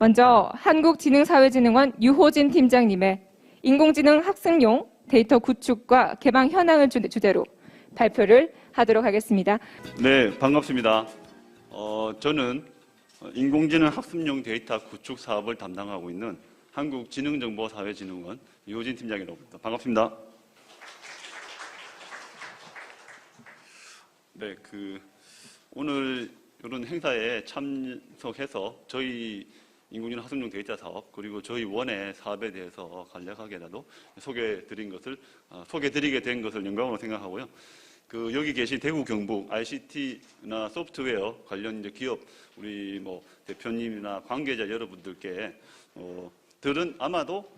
먼저 한국지능사회진흥원 유호진 팀장님의 인공지능 학습용 데이터 구축과 개방 현황을 주제로 발표를 하도록 하겠습니다. 네, 반갑습니다. 저는 인공지능 학습용 데이터 구축 사업을 담당하고 있는 한국지능정보사회진흥원 유호진 팀장이라고 합니다. 반갑습니다. 네, 오늘 이런 행사에 참석해서 저희 인공지능 학습용 데이터 사업 그리고 저희 원의 사업에 대해서 간략하게라도 소개드리게 된 것을 영광으로 생각하고요. 여기 계신 대구 경북 ICT나 소프트웨어 관련 기업 우리 대표님이나 관계자 여러분들께 들은 아마도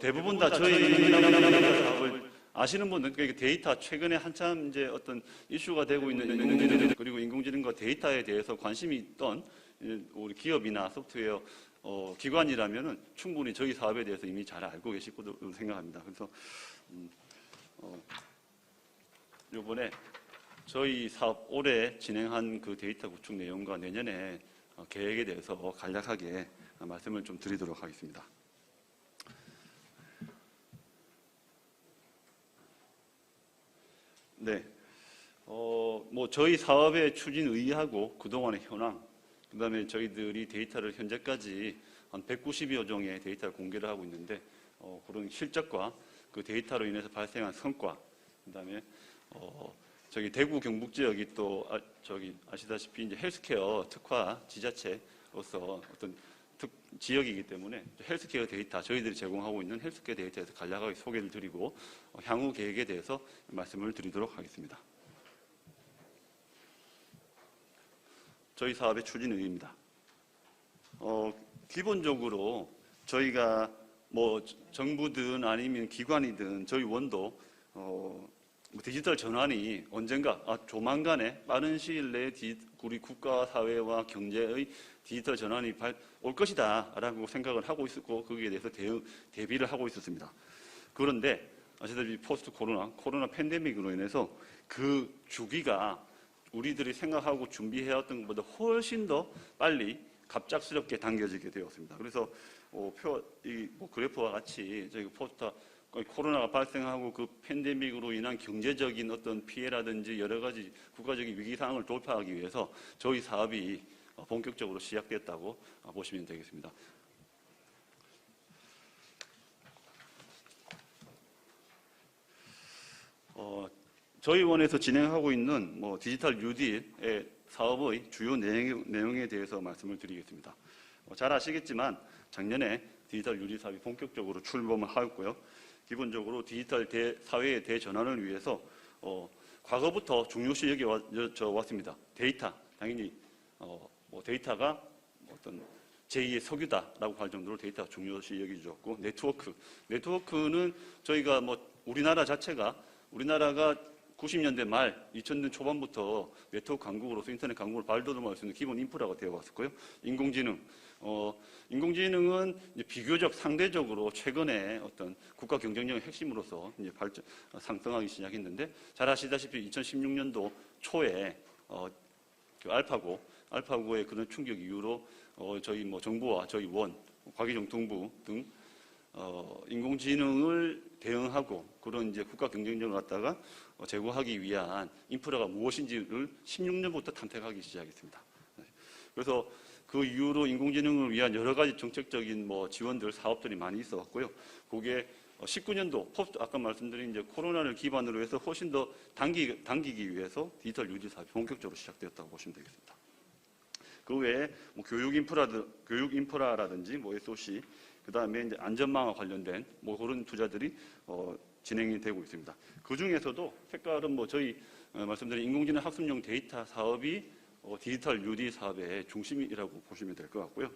대부분 다 저희 사업을 아시는 분들, 그러니까 데이터 최근에 한참 어떤 이슈가 되고 있는 인공지능 그리고 인공지능과 데이터에 대해서 관심이 있던 우리 기업이나 소프트웨어 기관이라면은 충분히 저희 사업에 대해서 이미 잘 알고 계실 거로 생각합니다. 그래서 이번에 저희 사업 올해 진행한 데이터 구축 내용과 내년에 계획에 대해서 간략하게 말씀을 좀 드리도록 하겠습니다. 네, 저희 사업의 추진 의의하고 그동안의 현황, 그 다음에 저희들이 데이터를 현재까지 한 190여 종의 데이터를 공개를 하고 있는데 그런 실적과 그 데이터로 인해서 발생한 성과, 그 다음에 저기 대구 경북 지역이 또 아시다시피 이제 헬스케어 특화 지자체로서 어떤 지역이기 때문에 헬스케어 데이터 저희들이 제공하고 있는 헬스케어 데이터에서 간략하게 소개를 드리고 향후 계획에 대해서 말씀을 드리도록 하겠습니다. 저희 사업의 추진 의의입니다. 기본적으로 저희가 정부든 아니면 기관이든 저희 원도 디지털 전환이 언젠가 조만간에 빠른 시일 내에 우리 국가 사회와 경제의 디지털 전환이 올 것이다 라고 생각을 하고 있었고 거기에 대해서 대비를 하고 있었습니다. 그런데 아시다시피 포스트 코로나 팬데믹으로 인해서 그 주기가 우리들이 생각하고 준비해왔던 것보다 훨씬 더 빨리 갑작스럽게 당겨지게 되었습니다. 그래서 그래프와 같이 저희 포스터 코로나가 발생하고 그 팬데믹으로 인한 경제적인 어떤 피해라든지 여러 가지 국가적인 위기 상황을 돌파하기 위해서 저희 사업이 본격적으로 시작됐다고 보시면 되겠습니다. 저희 원에서 진행하고 있는 디지털 뉴딜의 사업의 주요 내용에 대해서 말씀을 드리겠습니다. 잘 아시겠지만 작년에 디지털 뉴딜 사업이 본격적으로 출범을 하였고요. 기본적으로 디지털 사회의 대전환을 위해서 과거부터 중요시 여겨왔습니다. 데이터, 당연히 데이터가 어떤 제2의 석유다라고 할 정도로 데이터가 중요시 여겨졌고 네트워크는 저희가 우리나라 자체가 90년대 말 2000년 초반부터 네트워크 강국으로서 인터넷 강국을 발돋움할 수 있는 기본 인프라가 되어 왔었고요. 인공지능은 이제 비교적 상대적으로 최근에 어떤 국가 경쟁력의 핵심으로서 이제 상승하기 시작했는데 잘 아시다시피 2016년도 초에 알파고의 그런 충격 이후로 저희 정부와 저희 원, 과기정통부 등 인공지능을 대응하고 그런 이제 국가 경쟁력을 갖다가 제고하기 위한 인프라가 무엇인지를 16년부터 탐색하기 시작했습니다. 그래서 그 이후로 인공지능을 위한 여러 가지 정책적인 지원들, 사업들이 많이 있었고요. 그게 19년도 아까 말씀드린 이제 코로나를 기반으로 해서 훨씬 더 당기기 위해서 디지털 뉴딜 사업이 본격적으로 시작되었다고 보시면 되겠습니다. 그 외에 교육 인프라라든지 SOC, 그 다음에 이제 안전망과 관련된 그런 투자들이 진행이 되고 있습니다. 그 중에서도 색깔은 저희 말씀드린 인공지능 학습용 데이터 사업이 디지털 뉴딜 사업의 중심이라고 보시면 될 것 같고요.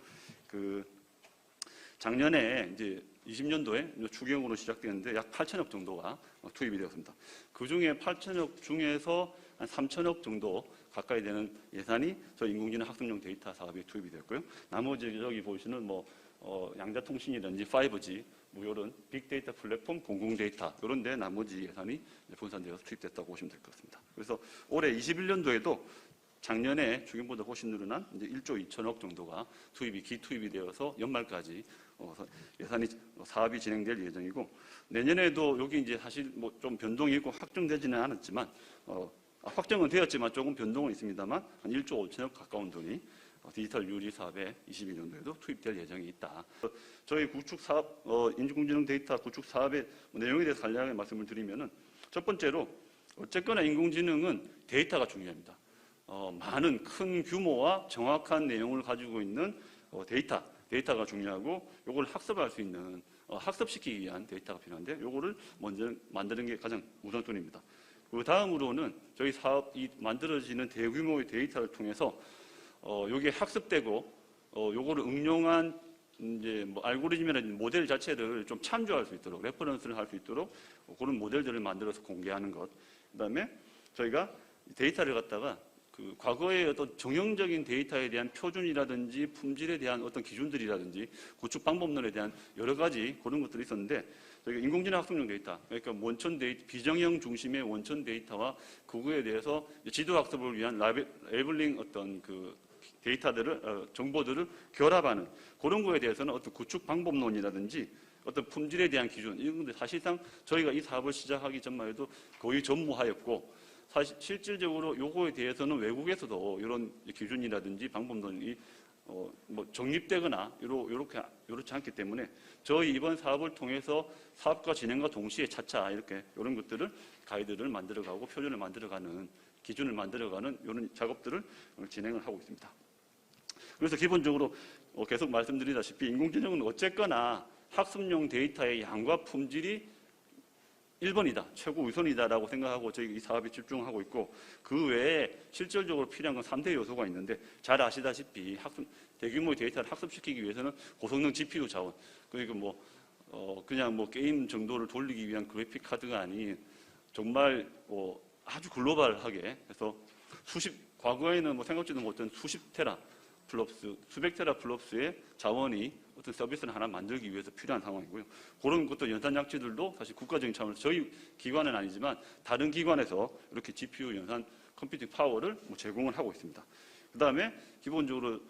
작년에 이제 20년도에 추경으로 시작되었는데 약 8천억 정도가 투입이 되었습니다. 그 중에 8천억 중에서 한 3천억 정도 가까이 되는 예산이 저희 인공지능 학습용 데이터 사업에 투입이 되었고요. 나머지 여기 보시는 양자통신이라든지 5G 이런 빅데이터 플랫폼, 공공데이터 이런 데 나머지 예산이 분산되어서 투입됐다고 보시면 될 것 같습니다. 그래서 올해 21년도에도 작년에 추경보다 훨씬 늘어난 이제 1조 2천억 정도가 기투입이 되어서 연말까지 예산이 사업이 진행될 예정이고, 내년에도 여기 이제 사실 뭐 좀 변동이 있고 확정되지는 않았지만 확정은 되었지만 조금 변동은 있습니다만 한 1조 5천억 가까운 돈이 디지털 유리 사업에 22년도에도 투입될 예정이 있다. 저희 구축 사업, 인공지능 데이터 구축 사업의 내용에 대해서 간략하게 말씀을 드리면은, 첫 번째로 어쨌거나 인공지능은 데이터가 중요합니다. 많은 큰 규모와 정확한 내용을 가지고 있는 데이터가 중요하고, 이걸 학습할 수 있는 학습시키기 위한 데이터가 필요한데, 이거를 먼저 만드는 게 가장 우선순위입니다. 그 다음으로는 저희 사업이 만들어지는 대규모의 데이터를 통해서 여기에 학습되고 요거를 응용한 이제 뭐 알고리즘이나 모델 자체를 좀 참조할 수 있도록, 레퍼런스를 할 수 있도록 그런 모델들을 만들어서 공개하는 것. 그다음에 저희가 데이터를 갖다가 그 과거의 어떤 정형적인 데이터에 대한 표준이라든지 품질에 대한 어떤 기준들이라든지 구축 방법론에 대한 여러 가지 그런 것들이 있었는데, 저희가 인공지능 학습용 데이터, 그러니까 원천 데이터, 비정형 중심의 원천 데이터와 그거에 대해서 지도 학습을 위한 레벨링 어떤 그 데이터들을 정보들을 결합하는 그런 거에 대해서는 어떤 구축 방법론이라든지 어떤 품질에 대한 기준, 이런 건데 사실상 저희가 이 사업을 시작하기 전만 해도 거의 전무하였고, 사실 실질적으로 요거에 대해서는 외국에서도 이런 기준이라든지 방법론이 뭐 정립되거나 이렇지 않기 때문에 저희 이번 사업을 통해서 사업과 진행과 동시에 차차 이렇게 이런 것들을 가이드를 만들어가고 표준을 만들어가는, 기준을 만들어가는 이런 작업들을 진행을 하고 있습니다. 그래서 기본적으로 계속 말씀드리다시피 인공지능은 어쨌거나 학습용 데이터의 양과 품질이 1번이다, 최고 우선이다라고 생각하고 저희 이 사업에 집중하고 있고, 그 외에 실질적으로 필요한 건 3대 요소가 있는데, 잘 아시다시피 대규모의 데이터를 학습시키기 위해서는 고성능 GPU 자원, 그러니까 그냥 게임 정도를 돌리기 위한 그래픽 카드가 아닌 정말 아주 글로벌하게 해서 과거에는 생각지도 못한 수십 테라 플롭스, 수백 테라 플롭스의 자원이 어떤 서비스를 하나 만들기 위해서 필요한 상황이고요. 그런 것도 연산 장치들도 사실 국가적인 차원에서 저희 기관은 아니지만 다른 기관에서 이렇게 GPU 연산 컴퓨팅 파워를 제공을 하고 있습니다. 그 다음에 기본적으로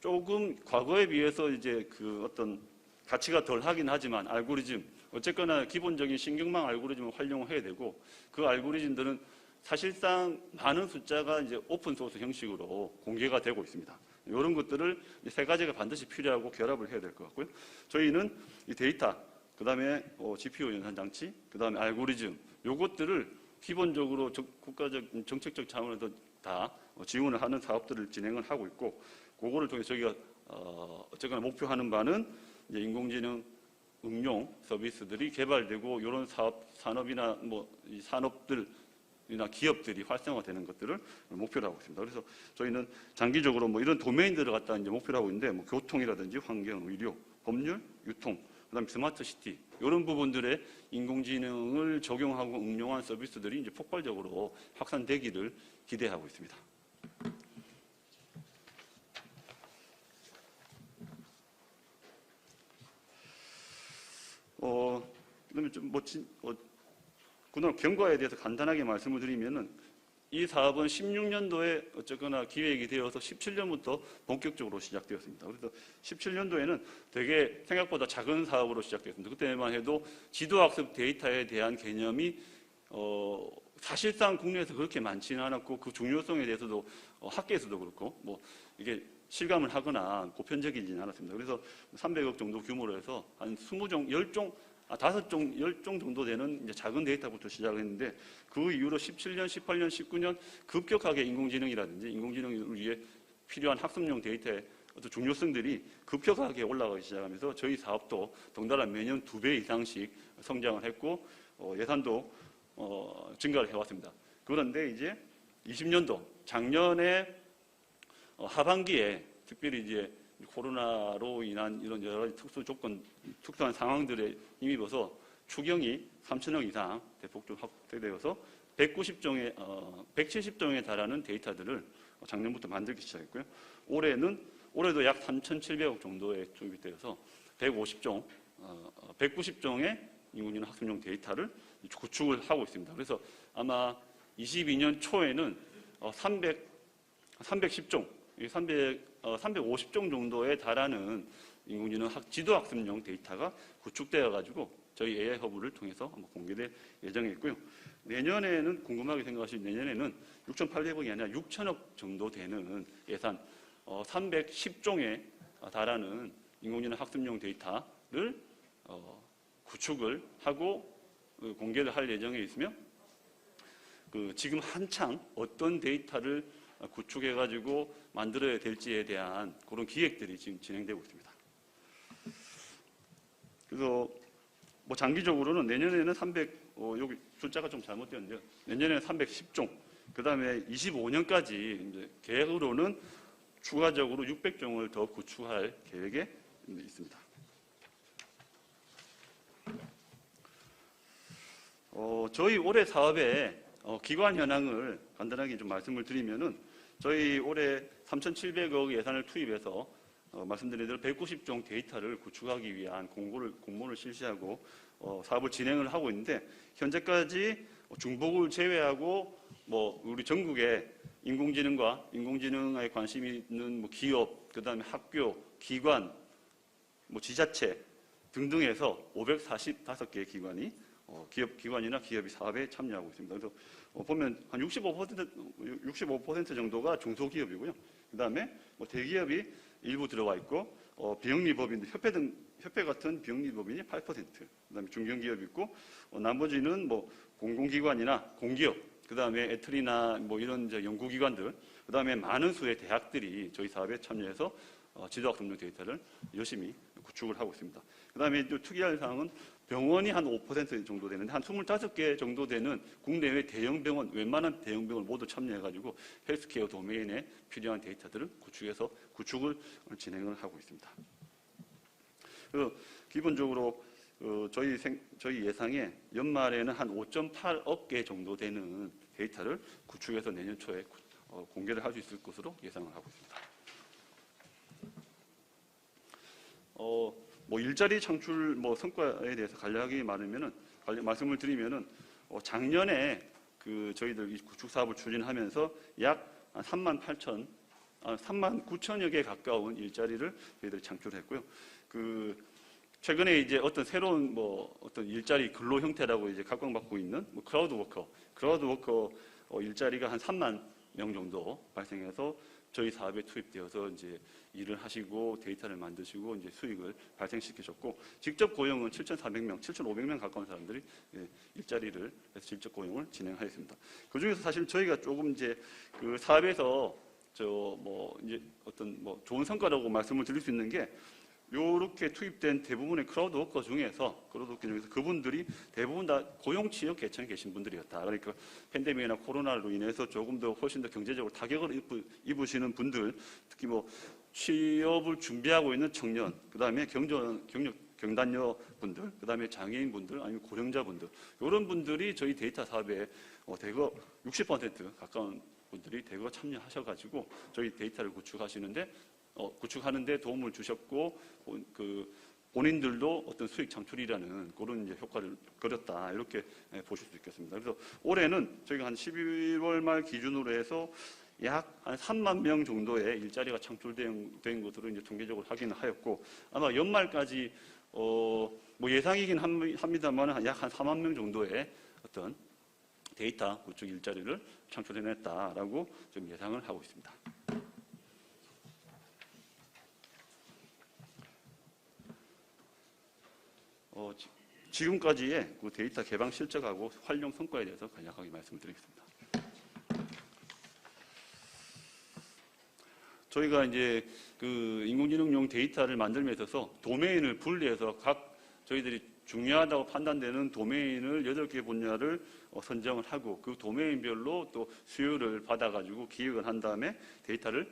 조금 과거에 비해서 이제 그 어떤 가치가 덜 하긴 하지만 알고리즘, 어쨌거나 기본적인 신경망 알고리즘을 활용을 해야 되고, 그 알고리즘들은 사실상 많은 숫자가 이제 오픈소스 형식으로 공개가 되고 있습니다. 이런 것들을 세 가지가 반드시 필요하고 결합을 해야 될 것 같고요. 저희는 이 데이터, 그 다음에 GPU 연산 장치, 그 다음에 알고리즘, 요것들을 기본적으로 국가적 정책적 차원에서 다 지원을 하는 사업들을 진행을 하고 있고, 그거를 통해 저희가 어쨌거나 목표하는 바는 이제 인공지능 응용 서비스들이 개발되고 이런 산업이나 이 산업들이나 기업들이 활성화되는 것들을 목표로 하고 있습니다. 그래서 저희는 장기적으로 이런 도메인들을 갖다 이제 목표로 하고 있는데, 교통이라든지 환경, 의료, 법률, 유통, 그다음에 스마트 시티, 이런 부분들에 인공지능을 적용하고 응용한 서비스들이 이제 폭발적으로 확산되기를 기대하고 있습니다. 그다음에 좀 그동안 경과에 대해서 간단하게 말씀을 드리면은, 이 사업은 16년도에 어쨌거나 기획이 되어서 17년부터 본격적으로 시작되었습니다. 그래서 17년도에는 되게 생각보다 작은 사업으로 시작되었습니다. 그때만 해도 지도학습 데이터에 대한 개념이 사실상 국내에서 그렇게 많지는 않았고, 그 중요성에 대해서도 학계에서도 그렇고 이게 실감을 하거나 보편적이지는 않았습니다. 그래서 300억 정도 규모로 해서 한 20종, 10종, 10종 정도 되는 이제 작은 데이터부터 시작을 했는데, 그 이후로 17년, 18년, 19년 급격하게 인공지능이라든지 인공지능을 위해 필요한 학습용 데이터의 어떤 중요성들이 급격하게 올라가기 시작하면서 저희 사업도 덩달아 매년 2배 이상씩 성장을 했고, 예산도 증가를 해왔습니다. 그런데 이제 20년도, 작년에 하반기에 특별히 이제 코로나로 인한 이런 여러 가지 특수한 상황들에 힘입어서 추경이 3천억 이상 대폭적으로 확대되어서 170종에 달하는 데이터들을 작년부터 만들기 시작했고요. 올해도 약 3,700억 정도에 투입이 되어서 190종의 인공지능 학습용 데이터를 구축을 하고 있습니다. 그래서 아마 22년 초에는 310종, 350종 정도에 달하는 인공지능 지도학습용 데이터가 구축되어 가지고 저희 AI 허브를 통해서 한번 공개될 예정에 있고요. 내년에는 궁금하게 생각하시면 내년에는 6,800억이 아니라 6천억 정도 되는 예산 310종에 달하는 인공지능 학습용 데이터를 구축을 하고 공개를 할 예정에 있으며 지금 한창 어떤 데이터를 구축해가지고 만들어야 될지에 대한 그런 기획들이 지금 진행되고 있습니다. 그래서 뭐 장기적으로는 내년에는 여기 숫자가 좀 잘못되었는데요. 내년에는 310종, 그 다음에 25년까지 이제 계획으로는 추가적으로 600종을 더 구축할 계획에 있습니다. 저희 올해 사업의 기관 현황을 간단하게 좀 말씀을 드리면은 저희 올해 3,700억 예산을 투입해서 말씀드린 대로 190종 데이터를 구축하기 위한 공모를 실시하고 사업을 진행을 하고 있는데 현재까지 중복을 제외하고 우리 전국에 인공지능과 인공지능에 관심이 있는 기업, 그다음에 학교, 기관, 지자체 등등에서 545개의 기관이 기관이나 기업이 사업에 참여하고 있습니다. 그래서 보면 한 65% 정도가 중소기업이고요. 그다음에 대기업이 일부 들어와 있고 비영리법인 협회 같은 비영리법인이 8%, 그다음에 중견기업이 있고 나머지는 공공기관이나 공기업, 그다음에 애틀이나 이런 이제 연구기관들, 그다음에 많은 수의 대학들이 저희 사업에 참여해서 지도학습용 데이터를 열심히 구축을 하고 있습니다. 그다음에 또 특이할 사항은 병원이 한 5% 정도 되는데 한 25개 정도 되는 국내외 대형 병원, 웬만한 대형 병원 모두 참여해가지고 헬스케어 도메인에 필요한 데이터들을 구축을 진행을 하고 있습니다. 그래서 기본적으로 저희 예상에 연말에는 한 5.8억 개 정도 되는 데이터를 구축해서 내년 초에 공개를 할 수 있을 것으로 예상을 하고 있습니다. 일자리 창출 성과에 대해서 간략하게 말씀을 드리면은 작년에 저희들 이 구축 사업을 추진하면서 약 3만 9천여 개 가까운 일자리를 저희들이 창출했고요. 최근에 이제 어떤 새로운 어떤 일자리 근로 형태라고 이제 각광받고 있는 크라우드 워커 일자리가 한 3만 명 정도 발생해서 저희 사업에 투입되어서 이제 일을 하시고 데이터를 만드시고 이제 수익을 발생시키셨고, 직접 고용은 7,400명, 7,500명 가까운 사람들이 일자리를 해서 직접 고용을 진행하였습니다. 그 중에서 사실 저희가 조금 이제 사업에서 이제 어떤 좋은 성과라고 말씀을 드릴 수 있는 게, 요렇게 투입된 대부분의 크라우드 워커 중에서 그분들이 대부분 다 고용 취업 계층에 계신 분들이었다. 그러니까 팬데믹이나 코로나로 인해서 조금 더 훨씬 더 경제적으로 타격을 입으시는 분들, 특히 취업을 준비하고 있는 청년, 그다음에 경단녀 분들, 그다음에 장애인 분들, 아니면 고령자 분들, 이런 분들이 저희 데이터 사업에 대거 60% 가까운 분들이 대거 참여하셔가지고 저희 데이터를 구축하는데 도움을 주셨고, 본인들도 어떤 수익 창출이라는 그런 이제 효과를 거렸다, 이렇게 보실 수 있겠습니다. 그래서 올해는 저희가 한 12월 말 기준으로 해서 약 한 3만 명 정도의 일자리가 창출된 것으로 이제 통계적으로 확인을 하였고, 아마 연말까지 예상이긴 합니다만 약 한 4만 명 정도의 어떤 데이터 구축 일자리를 창출해냈다라고 좀 예상을 하고 있습니다. 지금까지의 데이터 개방 실적하고 활용 성과에 대해서 간략하게 말씀드리겠습니다. 저희가 이제 인공지능용 데이터를 만들면서 있어서 도메인을 분리해서 저희들이 중요하다고 판단되는 도메인을 8개 분야를 선정을 하고, 그 도메인별로 또 수요를 받아가지고 기획을 한 다음에 데이터를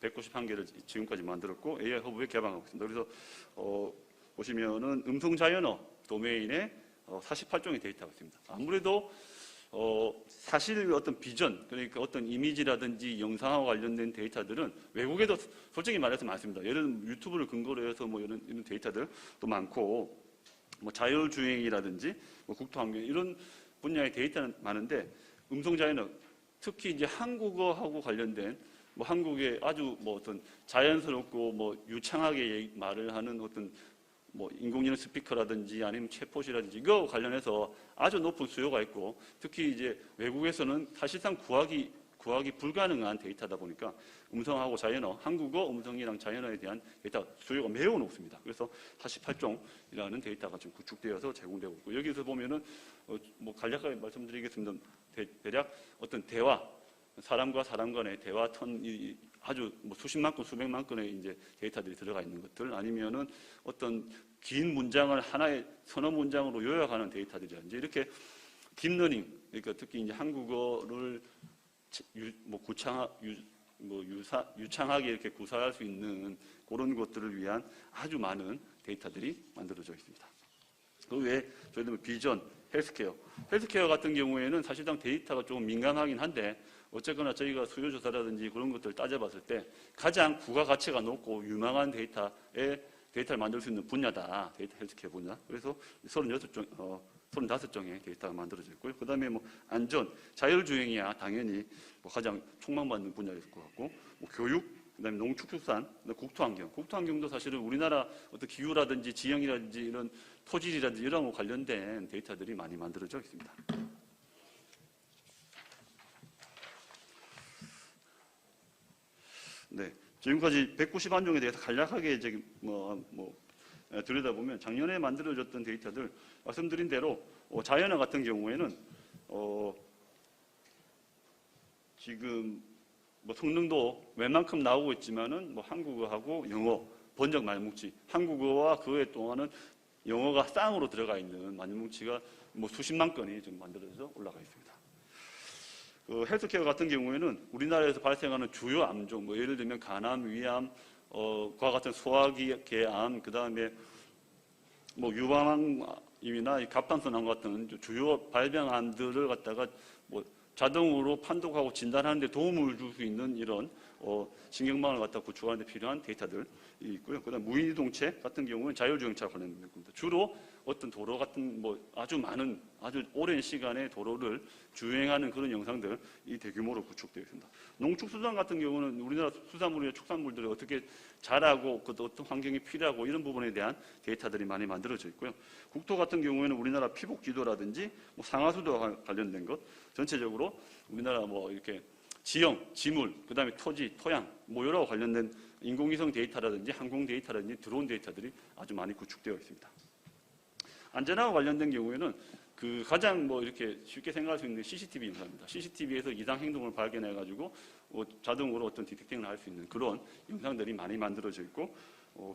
191개를 지금까지 만들었고 AI 허브에 개방하고 있습니다. 그래서 보시면은 음성자연어 도메인에 48종의 데이터가 있습니다. 아무래도 사실 어떤 비전, 그러니까 어떤 이미지라든지 영상하고 관련된 데이터들은 외국에도 솔직히 말해서 많습니다. 예를 들면 유튜브를 근거로 해서 이런 데이터들도 많고, 자율주행이라든지 국토환경 이런 분야의 데이터는 많은데, 음성자연어, 특히 이제 한국어하고 관련된 뭐 한국의 아주 뭐 어떤 자연스럽고 뭐 유창하게 말을 하는 어떤 뭐 인공지능 스피커라든지 아니면 챗봇이라든지 이거 관련해서 아주 높은 수요가 있고, 특히 이제 외국에서는 사실상 구하기 불가능한 데이터다 보니까 음성하고 자연어, 한국어 음성이랑 자연어에 대한 데이터 수요가 매우 높습니다. 그래서 48종이라는 데이터가 지금 구축되어서 제공되고 있고, 여기서 보면은 뭐 간략하게 말씀드리겠습니다. 대략 어떤 대화, 사람과 사람 간의 대화 턴이 아주 뭐 수십만 건, 수백만 건의 이제 데이터들이 들어가 있는 것들, 아니면은 어떤 긴 문장을 하나의 서너 문장으로 요약하는 데이터들이라든지, 이렇게 딥러닝, 그러니까 특히 이제 한국어를 유창하게 이렇게 구사할 수 있는 그런 것들을 위한 아주 많은 데이터들이 만들어져 있습니다. 그 외에 저희들 비전, 헬스케어 같은 경우에는 사실상 데이터가 조금 민감하긴 한데, 어쨌거나 저희가 수요조사라든지 그런 것들을 따져봤을 때 가장 부가가치가 높고 유망한 데이터를 만들 수 있는 분야다. 데이터 헬스케어 분야. 그래서 35종의 데이터가 만들어져 있고요. 그 다음에 뭐 안전, 자율주행이야 당연히 뭐 가장 촉망받는 분야일 것 같고, 뭐 교육, 그 다음에 농축수산, 국토환경. 국토환경도 사실은 우리나라 어떤 기후라든지 지형이라든지 이런 토질이라든지 이런 거 관련된 데이터들이 많이 만들어져 있습니다. 네, 지금까지 191종에 대해서 간략하게 이제 들여다보면 작년에 만들어졌던 데이터들 말씀드린 대로 자연어 같은 경우에는 지금 뭐 성능도 웬만큼 나오고 있지만은 뭐 한국어하고 영어 번역 말뭉치, 한국어와 그에 동안은 영어가 쌍으로 들어가 있는 말뭉치가 뭐 수십만 건이 지금 만들어져서 올라가 있습니다. 헬스케어 같은 경우에는 우리나라에서 발생하는 주요 암종, 뭐 예를 들면 간암, 위암, 과 같은 소화기계암, 그 다음에 뭐 유방암이나 갑상선암 같은 주요 발병암들을 갖다가 뭐 자동으로 판독하고 진단하는 데 도움을 줄 수 있는 이런 신경망을 갖다 구축하는 데 필요한 데이터들이 있고요. 그다음 무인이동체 같은 경우는 자율주행차 관련된 겁니다. 주로 어떤 도로 같은 뭐 아주 많은 아주 오랜 시간에 도로를 주행하는 그런 영상들 이 대규모로 구축되어 있습니다. 농축수산 같은 경우는 우리나라 수산물이나 축산물들이 어떻게 자라고 그 어떤 환경이 필요하고 이런 부분에 대한 데이터들이 많이 만들어져 있고요. 국토 같은 경우에는 우리나라 피복 지도라든지 뭐 상하수도와 관련된 것, 전체적으로 우리나라 뭐 이렇게 지형, 지물, 그 다음에 토지, 토양, 뭐 여러 관련된 인공위성 데이터라든지 항공 데이터라든지 드론 데이터들이 아주 많이 구축되어 있습니다. 안전하고 관련된 경우에는 그 가장 뭐 이렇게 쉽게 생각할 수 있는 CCTV 영상입니다. CCTV에서 이상 행동을 발견해가지고 자동으로 어떤 디텍팅을 할 수 있는 그런 영상들이 많이 만들어져 있고,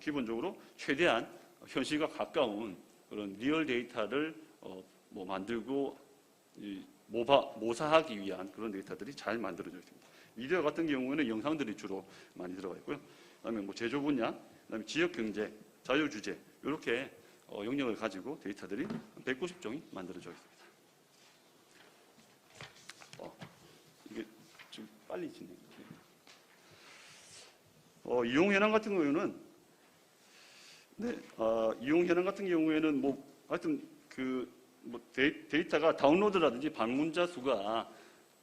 기본적으로 최대한 현실과 가까운 그런 리얼 데이터를 뭐 만들고 모사하기 위한 그런 데이터들이 잘 만들어져 있습니다. 미디어 같은 경우에는 영상들이 주로 많이 들어가 있고요. 그다음에 뭐 제조 분야, 그다음에 지역 경제, 자유 주제 이렇게 영역을 가지고 데이터들이 190종이 만들어져 있습니다. 이게 좀 빨리 진행돼요. 이용 현황 같은 경우에는 이용 현황 같은 경우에는 뭐 하여튼 뭐 데이터가 다운로드라든지 방문자 수가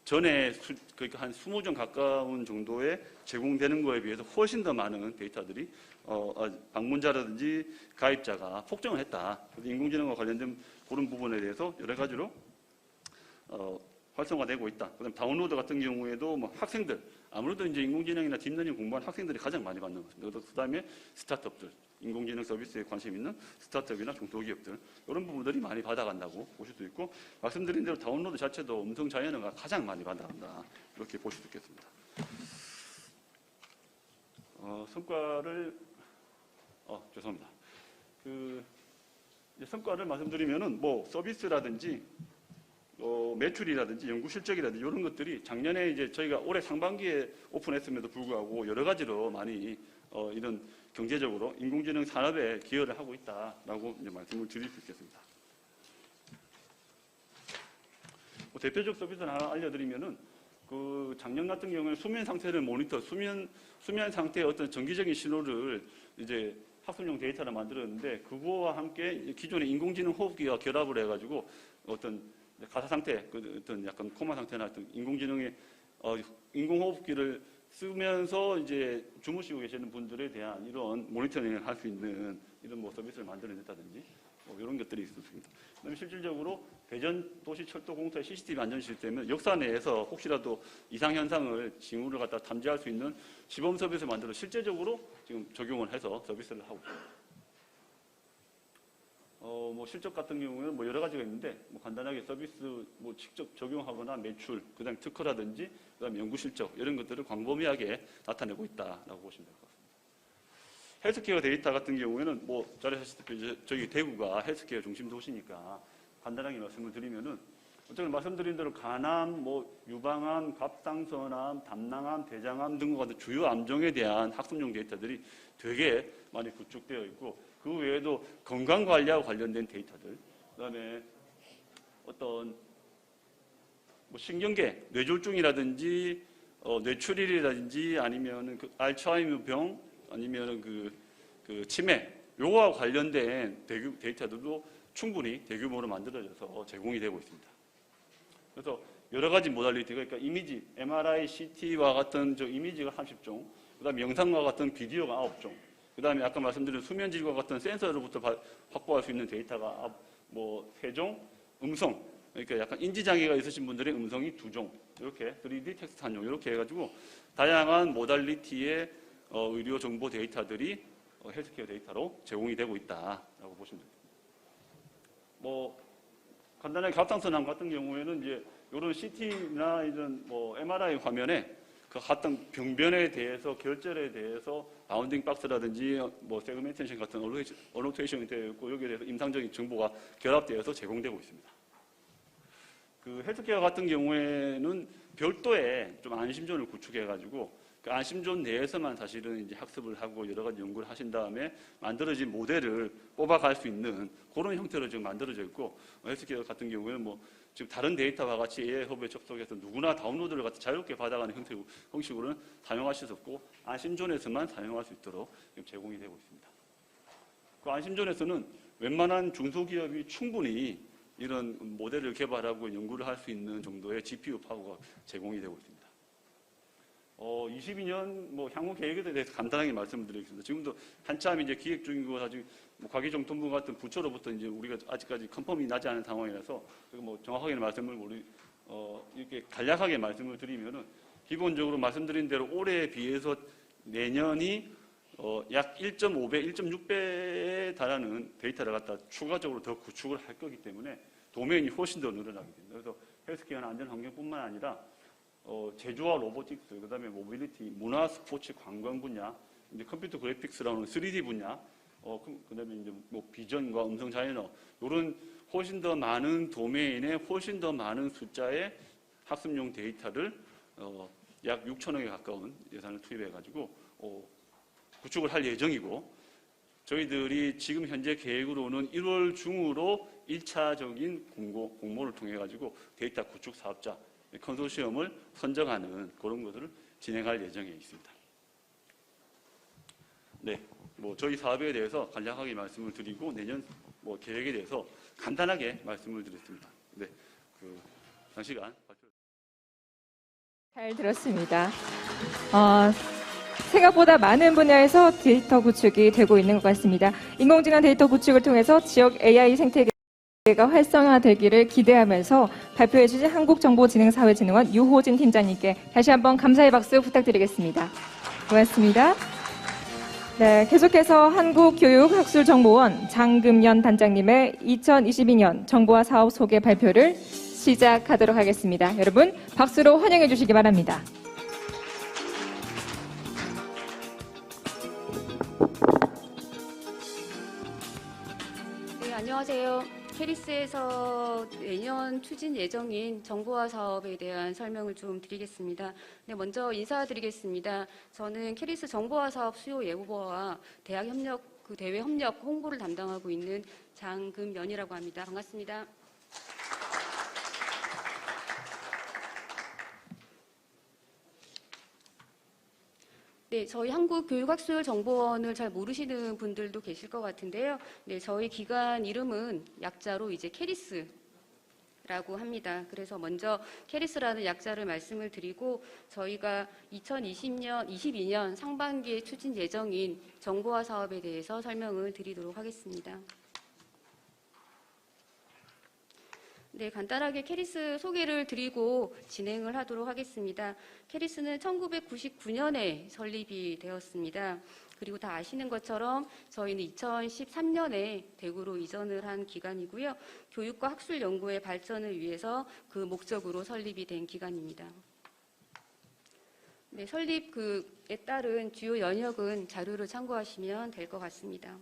전에 그러니까 한 20종 가까운 정도에 제공되는 거에 비해서 훨씬 더 많은 데이터들이 방문자라든지 가입자가 폭증을 했다. 그래서 인공지능과 관련된 그런 부분에 대해서 여러 가지로 활성화되고 있다. 그다음 다운로드 같은 경우에도 뭐 학생들, 아무래도 이제 인공지능이나 딥러닝 공부하는 학생들이 가장 많이 받는 것입니다. 그다음에 스타트업들, 인공지능 서비스에 관심 있는 스타트업이나 중소기업들 이런 부분들이 많이 받아간다고 보실 수 있고, 말씀드린 대로 다운로드 자체도 음성 자연어가 가장 많이 받아간다 이렇게 보실 수 있겠습니다. 성과를 죄송합니다. 성과를 말씀드리면은 뭐 서비스라든지 매출이라든지 연구 실적이라든지 이런 것들이 작년에 이제 저희가 올해 상반기에 오픈했음에도 불구하고 여러 가지로 많이 이런 경제적으로 인공지능 산업에 기여를 하고 있다라고 이제 말씀을 드릴 수 있겠습니다. 대표적 서비스를 하나 알려드리면은 그 작년 같은 경우는 수면 상태를 모니터, 수면 상태의 어떤 정기적인 신호를 이제 학습용 데이터를 만들었는데, 그거와 함께 기존의 인공지능 호흡기와 결합을 해가지고 어떤 가사 상태, 어떤 약간 코마 상태나 어떤 인공지능의 인공호흡기를 쓰면서 이제 주무시고 계시는 분들에 대한 이런 모니터링을 할 수 있는 이런 뭐 서비스를 만들어냈다든지 이런 것들이 있었습니다. 그다음에 실질적으로 대전도시철도공사의 CCTV 안전 시스템은 역사 내에서 혹시라도 이상 현상을 징후를 갖다 탐지할 수 있는 시범 서비스를 만들어 실제적으로 지금 적용을 해서 서비스를 하고 있습니다. 뭐 실적 같은 경우에는 뭐 여러 가지가 있는데 뭐 간단하게 서비스 뭐 직접 적용하거나 매출, 그다음에 특허라든지 그다음에 연구 실적 이런 것들을 광범위하게 나타내고 있다라고 보시면 될 것 같습니다. 헬스케어 데이터 같은 경우에는 뭐 잘 아시다시피 저희 대구가 헬스케어 중심 도시니까 간단하게 말씀을 드리면은 어쨌든 말씀드린 대로 간암, 뭐 유방암, 갑상선암, 담낭암, 대장암 등과 같은 주요 암종에 대한 학습용 데이터들이 되게 많이 구축되어 있고 그 외에도 건강관리하고 관련된 데이터들, 그다음에 어떤 뭐 신경계, 뇌졸중이라든지 뇌출혈이라든지 아니면 그 알츠하이머병 아니면 그 치매 요거와 관련된 데이터들도 충분히 대규모로 만들어져서 제공이 되고 있습니다. 그래서 여러 가지 모달리티가 그러니까 이미지, MRI, CT와 같은 저 이미지가 30종, 그다음에 영상과 같은 비디오가 9종, 그다음에 아까 말씀드린 수면질과 같은 센서로부터 확보할 수 있는 데이터가 뭐 3종, 음성, 그러니까 약간 인지장애가 있으신 분들의 음성이 2종, 이렇게 3D 텍스트 1종, 이렇게 해가지고 다양한 모달리티의 의료 정보 데이터들이 헬스케어 데이터로 제공이 되고 있다라고 보시면 됩니다. 뭐 간단하게 갑상선암 같은 경우에는 이제 이런 CT나 이런 뭐 MRI 화면에 그 같은 병변에 대해서 결절에 대해서 바운딩 박스라든지 뭐 세그멘테이션 같은 어노테이션이 되어 있고 여기에 대해서 임상적인 정보가 결합되어서 제공되고 있습니다. 그 헬스케어 같은 경우에는 별도의 좀 안심존을 구축해가지고 그 안심존 내에서만 사실은 이제 학습을 하고 여러 가지 연구를 하신 다음에 만들어진 모델을 뽑아갈 수 있는 그런 형태로 지금 만들어져 있고 헬스케어 같은 경우에는 뭐 지금 다른 데이터와 같이 AI 허브에 접속해서 누구나 다운로드를 갖다 자유롭게 받아가는 형식으로는 사용하실 수 없고 안심존에서만 사용할 수 있도록 지금 제공이 되고 있습니다. 그 안심존에서는 웬만한 중소기업이 충분히 이런 모델을 개발하고 연구를 할 수 있는 정도의 GPU 파워가 제공이 되고 있습니다. 22년 뭐 향후 계획에 대해서 간단하게 말씀을 드리겠습니다. 지금도 한참 이제 기획 중이고 아직 뭐 과기정통부 같은 부처로부터 이제 우리가 아직까지 컨펌이 나지 않은 상황이라서 뭐 정확하게 말씀을 이렇게 간략하게 말씀을 드리면은 기본적으로 말씀드린 대로 올해에 비해서 내년이 약 1.5배, 1.6배에 달하는 데이터를 갖다 추가적으로 더 구축을 할 거기 때문에 도메인이 훨씬 더 늘어나게 됩니다. 그래서 헬스케어는 안전 환경뿐만 아니라 제조와 로보틱스, 그다음에 모빌리티, 문화, 스포츠, 관광 분야, 이제 컴퓨터 그래픽스라는 3D 분야, 그다음에 이제 뭐 비전과 음성 자연어 이런 훨씬 더 많은 도메인에 훨씬 더 많은 숫자의 학습용 데이터를 약 6천억에 가까운 예산을 투입해가지고 구축을 할 예정이고 저희들이 지금 현재 계획으로는 1월 중으로 1차적인 공모를 통해 가지고 데이터 구축 사업자 컨소시엄을 선정하는 그런 것들을 진행할 예정에 있습니다. 네, 뭐 저희 사업에 대해서 간략하게 말씀을 드리고 내년 뭐 계획에 대해서 간단하게 말씀을 드렸습니다. 네, 그 장시간 발표. 잘 들었습니다. 생각보다 많은 분야에서 데이터 구축이 되고 있는 것 같습니다. 인공지능 데이터 구축을 통해서 지역 AI 생태계가 활성화되기를 기대하면서 발표해 주신 한국정보지능사회진흥원 유호진 팀장님께 다시 한번 감사의 박수 부탁드리겠습니다. 고맙습니다. 네, 계속해서 한국교육학술정보원 장금연 단장님의 2022년 정보화 사업 소개 발표를 시작하도록 하겠습니다. 여러분 박수로 환영해 주시기 바랍니다. 네, 안녕하세요. 캐리스에서 내년 추진 예정인 정보화 사업에 대한 설명을 좀 드리겠습니다. 네, 먼저 인사드리겠습니다. 저는 캐리스 정보화 사업 수요 예고와 대학 협력, 대외 협력 홍보를 담당하고 있는 장금연이라고 합니다. 반갑습니다. 네, 저희 한국교육학술정보원을 잘 모르시는 분들도 계실 것 같은데요. 네, 저희 기관 이름은 약자로 이제 캐리스를 라고 합니다. 그래서 먼저 캐리스라는 약자를 말씀을 드리고 저희가 22년 상반기에 추진 예정인 정보화 사업에 대해서 설명을 드리도록 하겠습니다. 네, 간단하게 캐리스 소개를 드리고 진행을 하도록 하겠습니다. 캐리스는 1999년에 설립이 되었습니다. 그리고 다 아시는 것처럼 저희는 2013년에 대구로 이전을 한 기관이고요. 교육과 학술 연구의 발전을 위해서 그 목적으로 설립이 된 기관입니다. 네, 설립에 따른 주요 연역은 자료를 참고하시면 될 것 같습니다.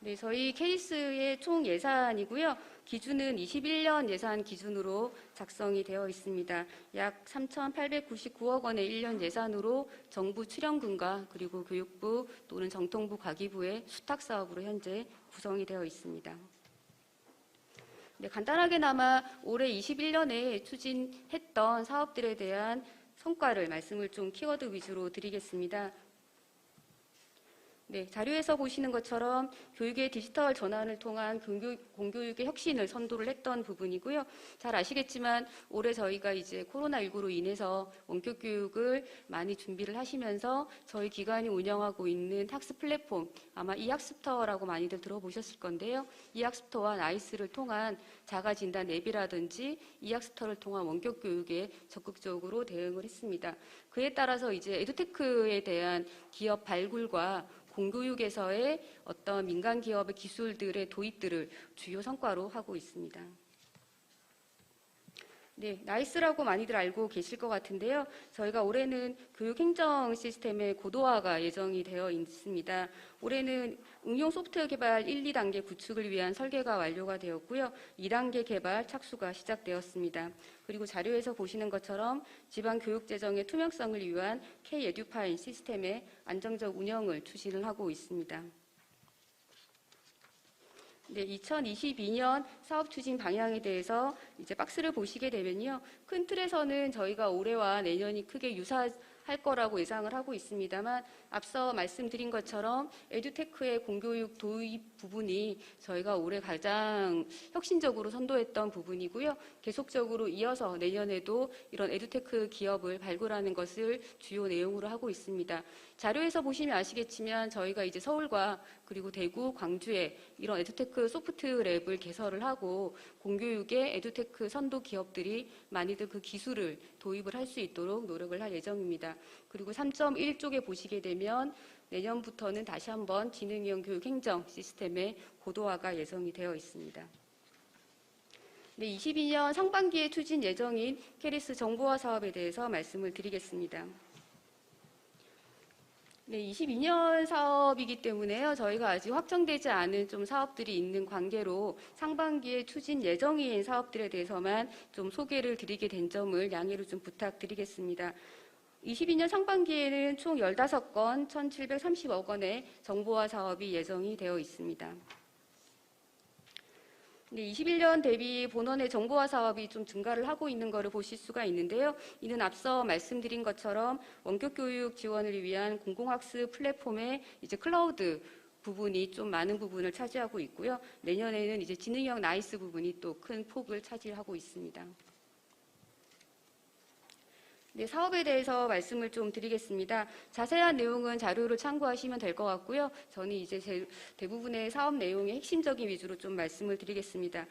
네, 저희 캐리스의 총 예산이고요. 기준은 21년 예산 기준으로 작성이 되어 있습니다. 약 3,899억 원의 1년 예산으로 정부 출연금과 그리고 교육부 또는 정통부 과기부의 수탁 사업으로 현재 구성이 되어 있습니다. 네, 간단하게나마 올해 21년에 추진했던 사업들에 대한 성과를 말씀을 좀 키워드 위주로 드리겠습니다. 네, 자료에서 보시는 것처럼 교육의 디지털 전환을 통한 공교육의 혁신을 선도를 했던 부분이고요. 잘 아시겠지만 올해 저희가 이제 코로나19로 인해서 원격 교육을 많이 준비를 하시면서 저희 기관이 운영하고 있는 학습 플랫폼, 아마 이학습터라고 많이들 들어보셨을 건데요. 이학습터와 나이스를 통한 자가진단 앱이라든지 이학습터를 통한 원격 교육에 적극적으로 대응을 했습니다. 그에 따라서 이제 에듀테크에 대한 기업 발굴과 공교육에서의 어떤 민간 기업의 기술들의 도입들을 주요 성과로 하고 있습니다. 네, 나이스라고 많이들 알고 계실 것 같은데요. 저희가 올해는 교육행정 시스템의 고도화가 예정이 되어 있습니다. 올해는 응용 소프트웨어 개발 1, 2단계 구축을 위한 설계가 완료가 되었고요. 2단계 개발 착수가 시작되었습니다. 그리고 자료에서 보시는 것처럼 지방교육재정의 투명성을 위한 K-에듀파인 시스템의 안정적 운영을 추진을 하고 있습니다. 네, 2022년 사업 추진 방향에 대해서 이제 박스를 보시게 되면요. 큰 틀에서는 저희가 올해와 내년이 크게 유사할 거라고 예상을 하고 있습니다만 앞서 말씀드린 것처럼 에듀테크의 공교육 도입 부분이 저희가 올해 가장 혁신적으로 선도했던 부분이고요. 계속적으로 이어서 내년에도 이런 에듀테크 기업을 발굴하는 것을 주요 내용으로 하고 있습니다. 자료에서 보시면 아시겠지만 저희가 이제 서울과 그리고 대구, 광주에 이런 에듀테크 소프트랩을 개설을 하고 공교육의 에듀테크 선도 기업들이 많이들 그 기술을 도입을 할 수 있도록 노력을 할 예정입니다. 그리고 3.1쪽에 보시게 되면 내년부터는 다시 한번 지능형 교육 행정 시스템의 고도화가 예정이 되어 있습니다. 네, 22년 상반기에 추진 예정인 캐리스 정보화 사업에 대해서 말씀을 드리겠습니다. 네, 22년 사업이기 때문에요. 저희가 아직 확정되지 않은 좀 사업들이 있는 관계로 상반기에 추진 예정인 사업들에 대해서만 좀 소개를 드리게 된 점을 양해를 좀 부탁드리겠습니다. 22년 상반기에는 총 15건 1,730억 원의 정보화 사업이 예정이 되어 있습니다. 네, 21년 대비 본원의 정보화 사업이 좀 증가를 하고 있는 것을 보실 수가 있는데요. 이는 앞서 말씀드린 것처럼 원격 교육 지원을 위한 공공학습 플랫폼의 이제 클라우드 부분이 좀 많은 부분을 차지하고 있고요. 내년에는 이제 지능형 나이스 부분이 또 큰 폭을 차지하고 있습니다. 네, 사업에 대해서 말씀을 좀 드리겠습니다. 자세한 내용은 자료를 참고하시면 될 것 같고요. 저는 이제 대부분의 사업 내용의 핵심적인 위주로 좀 말씀을 드리겠습니다.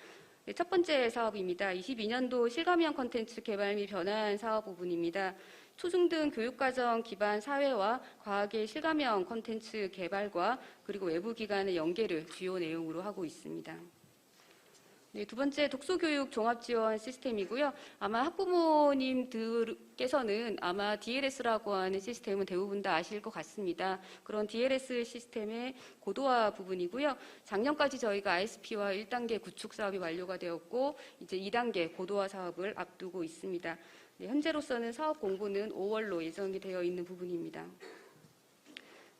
네, 첫 번째 사업입니다. 22년도 실감형 콘텐츠 개발 및 변환 사업 부분입니다. 초중등 교육과정 기반 사회와 과학의 실감형 콘텐츠 개발과 그리고 외부 기관의 연계를 주요 내용으로 하고 있습니다. 네, 두 번째 독서교육 종합지원 시스템이고요. 아마 학부모님들께서는 아마 DLS라고 하는 시스템은 대부분 다 아실 것 같습니다. 그런 DLS 시스템의 고도화 부분이고요. 작년까지 저희가 ISP와 1단계 구축 사업이 완료가 되었고 이제 2단계 고도화 사업을 앞두고 있습니다. 네, 현재로서는 사업 공고는 5월로 예정이 되어 있는 부분입니다.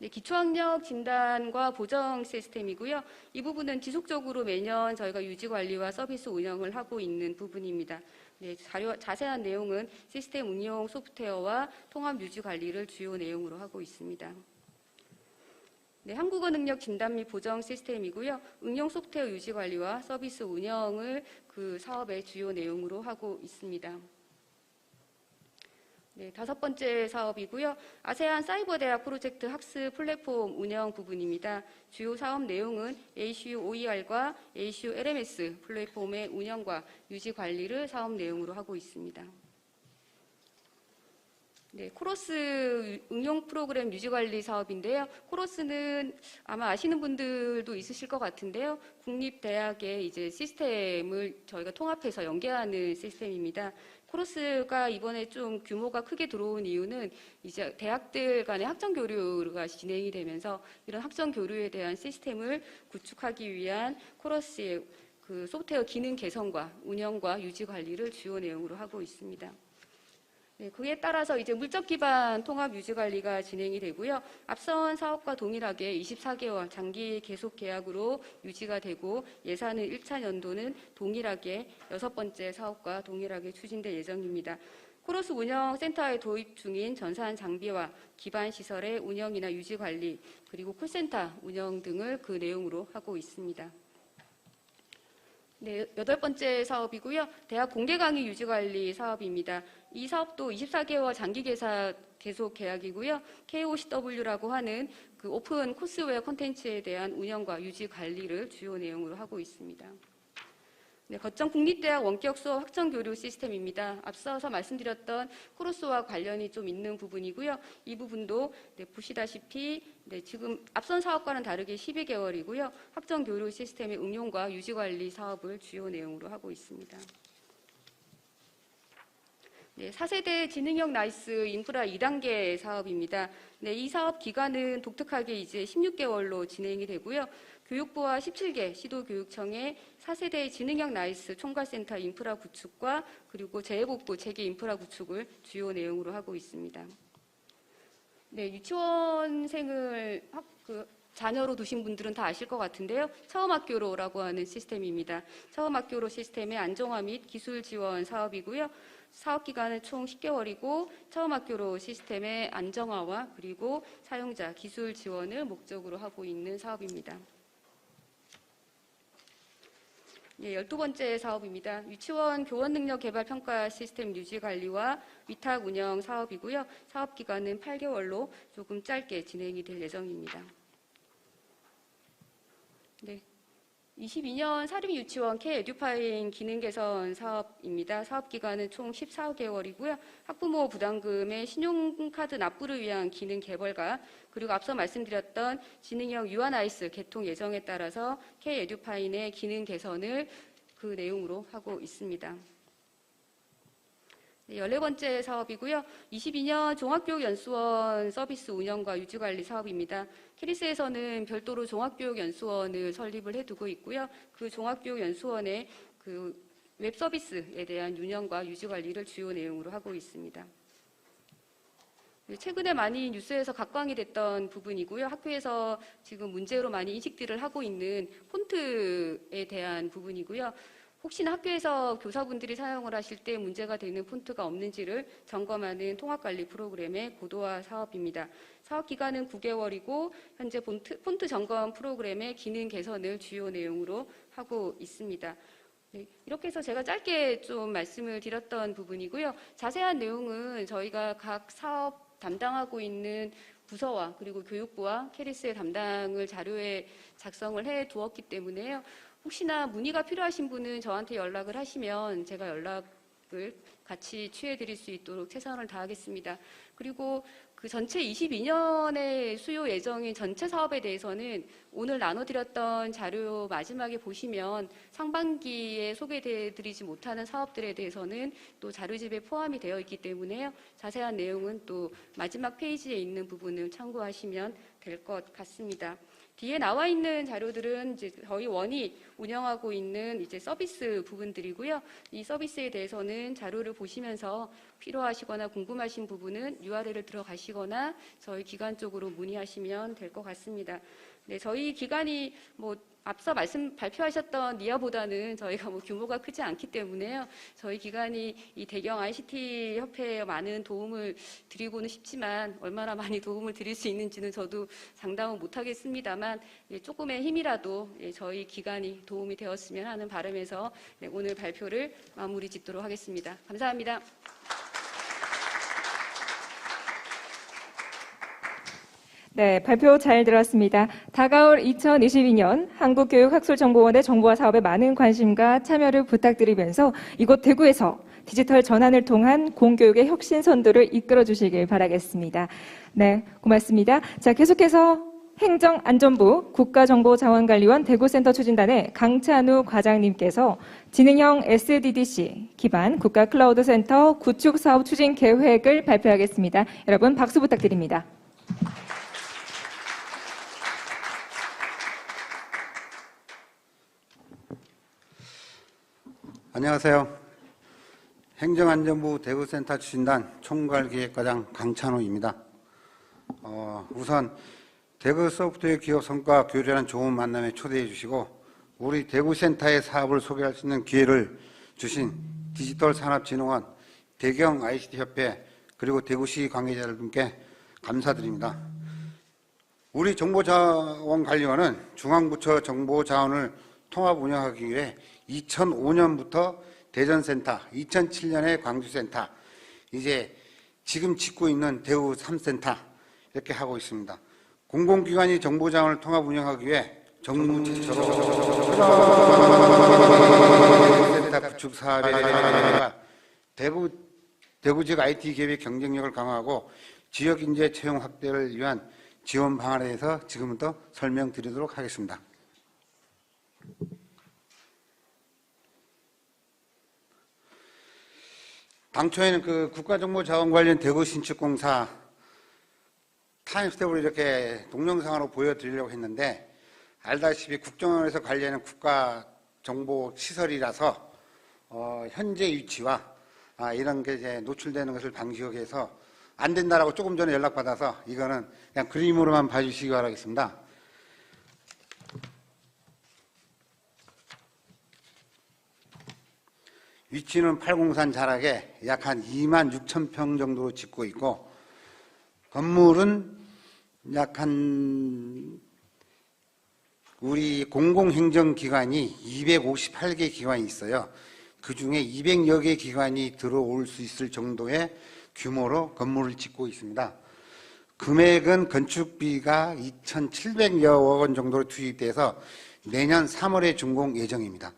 네, 기초학력 진단과 보정 시스템이고요. 이 부분은 지속적으로 매년 저희가 유지관리와 서비스 운영을 하고 있는 부분입니다. 네, 자세한 내용은 시스템 운용 소프트웨어와 통합 유지관리를 주요 내용으로 하고 있습니다. 네, 한국어 능력 진단 및 보정 시스템이고요. 응용 소프트웨어 유지 관리와 서비스 운영을 그 사업의 주요 내용으로 하고 있습니다. 네, 5번째 사업이고요. 아세안 사이버 대학 프로젝트 학습 플랫폼 운영 부분입니다. 주요 사업 내용은 ACU OER과 ACU LMS 플랫폼의 운영과 유지 관리를 사업 내용으로 하고 있습니다. 네, 코러스 응용 프로그램 유지관리 사업인데요. 코러스는 아마 아시는 분들도 있으실 것 같은데요. 국립대학의 이제 시스템을 저희가 통합해서 연계하는 시스템입니다. 코러스가 이번에 좀 규모가 크게 들어온 이유는 이제 대학들 간의 학점 교류가 진행이 되면서 이런 학점 교류에 대한 시스템을 구축하기 위한 코러스의 그 소프트웨어 기능 개선과 운영과 유지 관리를 주요 내용으로 하고 있습니다. 네, 그에 따라서 이제 물적 기반 통합 유지 관리가 진행이 되고요. 앞선 사업과 동일하게 24개월 장기 계속 계약으로 유지가 되고 예산은 1차 연도는 동일하게 6번째 사업과 동일하게 추진될 예정입니다. 코러스 운영 센터에 도입 중인 전산 장비와 기반 시설의 운영이나 유지 관리 그리고 콜센터 운영 등을 그 내용으로 하고 있습니다. 네, 8번째 사업이고요. 대학 공개 강의 유지 관리 사업입니다. 이 사업도 24개월 장기 계속 계약이고요. KOCW라고 하는 그 오픈 코스웨어 콘텐츠에 대한 운영과 유지 관리를 주요 내용으로 하고 있습니다. 네, 거점 국립대학 원격 수업 학점 교류 시스템입니다. 앞서서 말씀드렸던 코러스와 관련이 좀 있는 부분이고요. 이 부분도 네, 보시다시피 네, 지금 앞선 사업과는 다르게 12개월이고요. 학점 교류 시스템의 응용과 유지 관리 사업을 주요 내용으로 하고 있습니다. 네, 4세대 지능형 나이스 인프라 2단계 사업입니다. 네, 이 사업 기간은 독특하게 이제 16개월로 진행이 되고요. 교육부와 17개 시도교육청의 4세대 지능형 나이스 총괄센터 인프라 구축과 그리고 재해복구 재개 인프라 구축을 주요 내용으로 하고 있습니다. 네, 유치원생을 자녀로 두신 분들은 다 아실 것 같은데요. 처음학교로라고 하는 시스템입니다. 처음학교로 시스템의 안정화 및 기술 지원 사업이고요. 사업 기간은 총 10개월이고 처음학교로 시스템의 안정화와 그리고 사용자 기술 지원을 목적으로 하고 있는 사업입니다. 예, 12번째 사업입니다. 유치원 교원 능력 개발 평가 시스템 유지 관리와 위탁 운영 사업이고요. 사업 기간은 8개월로 조금 짧게 진행이 될 예정입니다. 네. 22년 사립 유치원 K-에듀파인 기능 개선 사업입니다. 사업 기간은 총 14개월이고요. 학부모 부담금의 신용카드 납부를 위한 기능 개발과 그리고 앞서 말씀드렸던 지능형 유아나이스 개통 예정에 따라서 K-에듀파인의 기능 개선을 그 내용으로 하고 있습니다. 네, 14번째 사업이고요. 22년 종합교육연수원 서비스 운영과 유지관리 사업입니다. 캐리스에서는 별도로 종합교육연수원을 설립을 해두고 있고요. 그 종합교육연수원의 그 웹서비스에 대한 운영과 유지관리를 주요 내용으로 하고 있습니다. 네, 최근에 많이 뉴스에서 각광이 됐던 부분이고요. 학교에서 지금 문제로 많이 인식들을 하고 있는 폰트에 대한 부분이고요. 혹시나 학교에서 교사분들이 사용을 하실 때 문제가 되는 폰트가 없는지를 점검하는 통합관리 프로그램의 고도화 사업입니다. 사업 기간은 9개월이고 현재 폰트 점검 프로그램의 기능 개선을 주요 내용으로 하고 있습니다. 네, 이렇게 해서 제가 짧게 좀 말씀을 드렸던 부분이고요. 자세한 내용은 저희가 각 사업 담당하고 있는 부서와 그리고 교육부와 캐리스의 담당을 자료에 작성을 해 두었기 때문에요. 혹시나 문의가 필요하신 분은 저한테 연락을 하시면 제가 연락을 같이 취해드릴 수 있도록 최선을 다하겠습니다. 그리고 그 전체 22년의 수요 예정인 전체 사업에 대해서는 오늘 나눠드렸던 자료 마지막에 보시면 상반기에 소개해드리지 못하는 사업들에 대해서는 또 자료집에 포함이 되어 있기 때문에요. 자세한 내용은 또 마지막 페이지에 있는 부분을 참고하시면 될 것 같습니다. 뒤에 나와 있는 자료들은 이제 저희 원이 운영하고 있는 이제 서비스 부분들이고요. 이 서비스에 대해서는 자료를 보시면서 필요하시거나 궁금하신 부분은 URL을 들어가시거나 저희 기관 쪽으로 문의하시면 될 것 같습니다. 네, 저희 기관이 앞서 발표하셨던 니아보다는 저희가 규모가 크지 않기 때문에요. 저희 기관이 이 대경 ICT 협회에 많은 도움을 드리고는 싶지만 얼마나 많이 도움을 드릴 수 있는지는 저도 장담은 못하겠습니다만 조금의 힘이라도 저희 기관이 도움이 되었으면 하는 바람에서 오늘 발표를 마무리 짓도록 하겠습니다. 감사합니다. 네, 발표 잘 들었습니다. 다가올 2022년 한국교육학술정보원의 정보화 사업에 많은 관심과 참여를 부탁드리면서 이곳 대구에서 디지털 전환을 통한 공교육의 혁신 선도를 이끌어 주시길 바라겠습니다. 네, 고맙습니다. 자, 계속해서 행정안전부 국가정보자원관리원 대구센터 추진단의 강찬우 과장님께서 지능형 SDDC 기반 국가클라우드센터 구축 사업 추진 계획을 발표하겠습니다. 여러분 박수 부탁드립니다. 안녕하세요. 행정안전부 대구센터 추진단 총괄기획과장 강찬호입니다. 우선 대구 소프트웨어 기업 성과 교류하는 좋은 만남에 초대해 주시고 우리 대구센터의 사업을 소개할 수 있는 기회를 주신 디지털산업진흥원, 대경 ICT협회 그리고 대구시 관계자 여러분께 감사드립니다. 우리 정보자원관리원은 중앙부처 정보자원을 통합 운영하기 위해 2005년부터 대전센터, 2007년에 광주센터, 이제 지금 짓고 있는 대구 3센터 이렇게 하고 있습니다. 공공기관이 정보자원을 통합 운영하기 위해 정부 최초로 센터 구축 사업에 대구 지역 IT 기업의 경쟁력을 강화하고 지역 인재 채용 확대를 위한 지원 방안에 대해서 지금부터 설명드리도록 하겠습니다. 당초에는 그 국가정보자원관련 대구 신축공사 타임스텝으로 이렇게 동영상으로 보여드리려고 했는데 알다시피 국정원에서 관리하는 국가정보시설이라서 현재 위치와 이런 게 이제 노출되는 것을 방지하기 위해서 안 된다라고 조금 전에 연락받아서 이거는 그냥 그림으로만 봐주시기 바라겠습니다. 위치는 팔공산 자락에 약 한 26,000평 정도로 짓고 있고 건물은 약 한 우리 공공행정기관이 258개 기관이 있어요. 그중에 200여 개 기관이 들어올 수 있을 정도의 규모로 건물을 짓고 있습니다. 금액은 건축비가 2,700여억 원 정도로 투입돼서 내년 3월에 준공 예정입니다.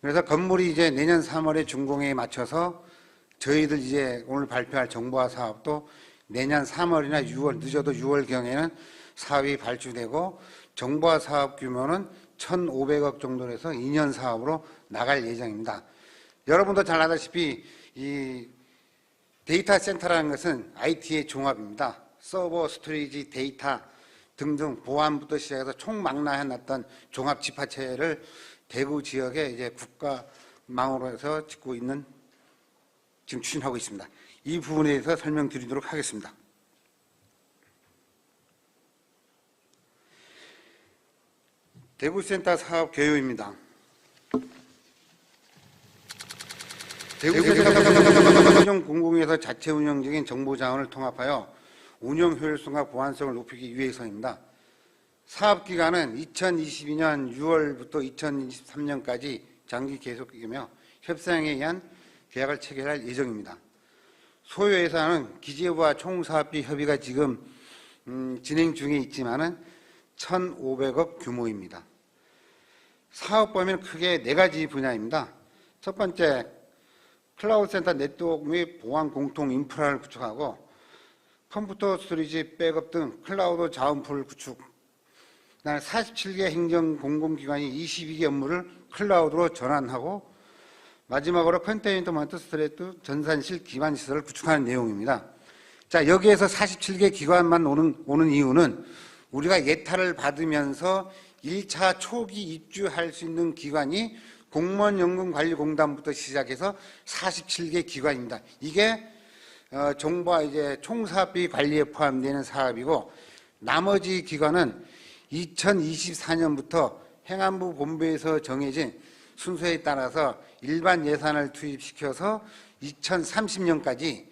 그래서 건물이 이제 내년 3월에 준공에 맞춰서 저희들 이제 오늘 발표할 정보화 사업도 내년 3월이나 6월, 늦어도 6월경에는 사업이 발주되고 정보화 사업 규모는 1,500억 정도로 해서 2년 사업으로 나갈 예정입니다. 여러분도 잘 아다시피 이 데이터 센터라는 것은 IT의 종합입니다. 서버, 스토리지, 데이터 등등 보안부터 시작해서 총망라해놨던 종합 집합체를 대구 지역에 이제 국가망으로 해서 짓고 있는, 지금 추진하고 있습니다. 이 부분에 대해서 설명드리도록 하겠습니다. 대구센터 사업 개요입니다. 대구센터 공공에서 자체 운영 중인 정보자원을 통합하여 운영 효율성과 보안성을 높이기 위해서입니다. 사업기간은 2022년 6월부터 2023년까지 장기 계속이며 협상에 의한 계약을 체결할 예정입니다. 소요 예산은 기재부와 총사업비 협의가 지금 진행 중에 있지만은 1,500억 규모입니다. 사업 범위는 크게 4가지 분야입니다. 첫 번째, 클라우드 센터 네트워크 및 보안 공통 인프라를 구축하고 컴퓨터 스토리지 백업 등 클라우드 자원풀 구축, 47개 행정 공공기관이 22개 업무를 클라우드로 전환하고 마지막으로 컨테인먼트 스토리지 전산실 기반 시설을 구축하는 내용입니다. 자, 여기에서 47개 기관만 오는 이유는 우리가 예타를 받으면서 1차 초기 입주할 수 있는 기관이 공무원연금관리공단부터 시작해서 47개 기관입니다. 이게 정부와 이제 총사업비 관리에 포함되는 사업이고 나머지 기관은 2024년부터 행안부 본부에서 정해진 순서에 따라서 일반 예산을 투입시켜서 2030년까지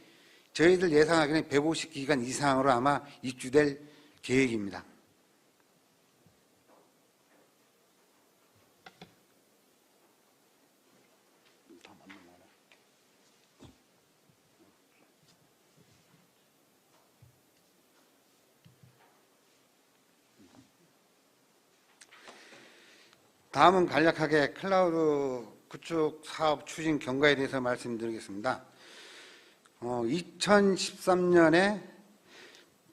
저희들 예상하기는 150기관 이상으로 아마 입주될 계획입니다. 다음은 간략하게 클라우드 구축 사업 추진 경과에 대해서 말씀드리겠습니다. 2013년에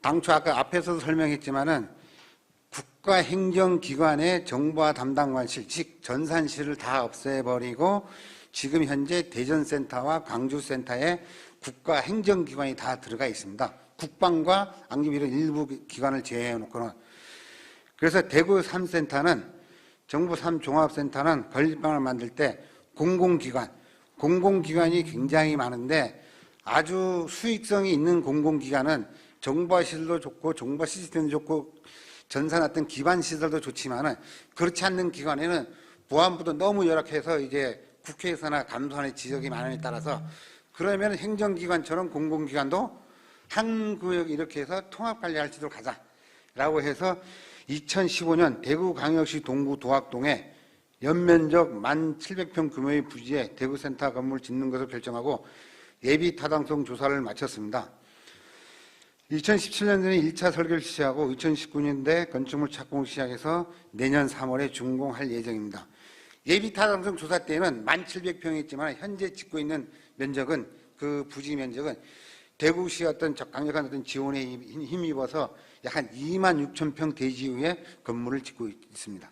당초 아까 앞에서도 설명했지만은 국가행정기관의 정보화 담당관실, 즉 전산실을 다 없애버리고 지금 현재 대전센터와 광주센터에 국가행정기관이 다 들어가 있습니다. 국방과 안기부 이런 일부 기관을 제외해놓고는. 그래서 대구 3센터는 정부 3종합센터는 건립방을 만들 때 공공기관이 굉장히 많은데 아주 수익성이 있는 공공기관은 정보화 시설도 좋고 정보화 시스템도 좋고 전산 어떤 기반 시설도 좋지만은 그렇지 않는 기관에는 보안부도 너무 열악해서 이제 국회에서나 감사원의 지적이 많음에 따라서 그러면 행정기관처럼 공공기관도 한 구역 이렇게 해서 통합관리할 수 있도록 하자라고 해서 2015년 대구광역시 동구 도학동에 연면적 1,700평 규모의 부지에 대구센터 건물을 짓는 것을 결정하고 예비 타당성 조사를 마쳤습니다. 2017년도에 1차 설계를 시작하고 2019년도에 건축물 착공을 시작해서 내년 3월에 준공할 예정입니다. 예비 타당성 조사 때는 1,700평이었지만 현재 짓고 있는 면적은 그 부지 면적은 대구시 어떤 강력한 어떤 지원에 힘입어서 약 한 26,000평 대지후에 건물을 짓고 있습니다.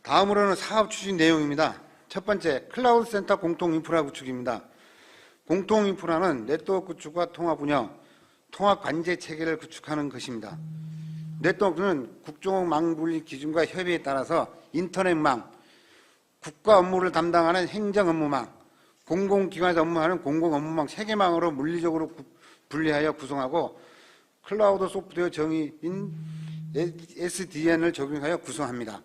다음으로는 사업 추진 내용입니다. 첫 번째, 클라우드 센터 공통 인프라 구축입니다. 공통 인프라는 네트워크 구축과 통합 운영, 통합 관제 체계를 구축하는 것입니다. 네트워크는 국정망 분리 기준과 협의에 따라서 인터넷망, 국가 업무를 담당하는 행정 업무망, 공공기관에서 업무하는 공공업무망 3개망으로 물리적으로 분리하여 구성하고 클라우드 소프트웨어 정의인 SDN을 적용하여 구성합니다.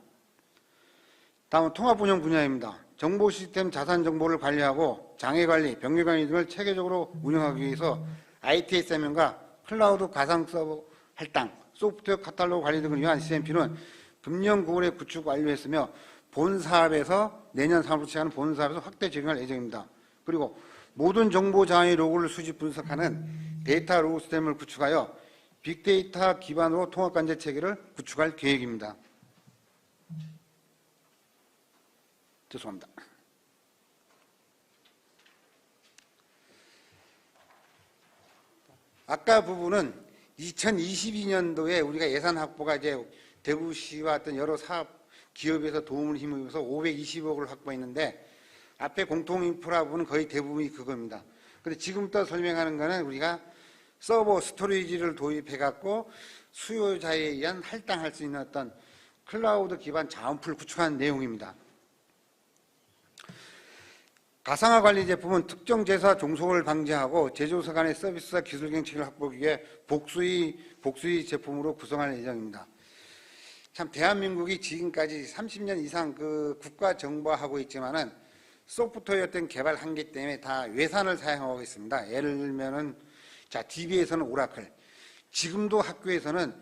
다음은 통합운영 분야입니다. 정보 시스템 자산 정보를 관리하고 장애관리, 병력관리 등을 체계적으로 운영하기 위해서 ITSM과 클라우드 가상 서버 할당, 소프트웨어 카탈로그 관리 등을 위한 CMP는 금년구월에 구축 완료했으며 본사업에서 내년 3월부터 시작하는 본사업에서 확대 적용할 예정입니다. 그리고 모든 정보 장애 로그를 수집 분석하는 데이터 로그 시스템을 구축하여 빅데이터 기반으로 통합관제 체계를 구축할 계획입니다. 죄송합니다. 아까 부분은 2022년도에 우리가 예산 확보가 이제 대구시와 어떤 여러 사업 기업에서 도움을 힘입어서 520억을 확보했는데 앞에 공통인프라 부분은 거의 대부분이 그겁니다. 그런데 지금부터 설명하는 거는 우리가 서버 스토리지를 도입해갖고 수요자에 의한 할당할 수 있는 어떤 클라우드 기반 자원풀 구축하는 내용입니다. 가상화 관리 제품은 특정 제사 종속을 방지하고 제조사 간의 서비스와 기술 경쟁을 확보하기 위해 복수의 제품으로 구성할 예정입니다. 참 대한민국이 지금까지 30년 이상 그 국가 정보화하고 있지만은 소프트웨어 어떤 개발 한계 때문에 다 외산을 사용하고 있습니다. 예를 들면은 자 DB에서는 오라클, 지금도 학교에서는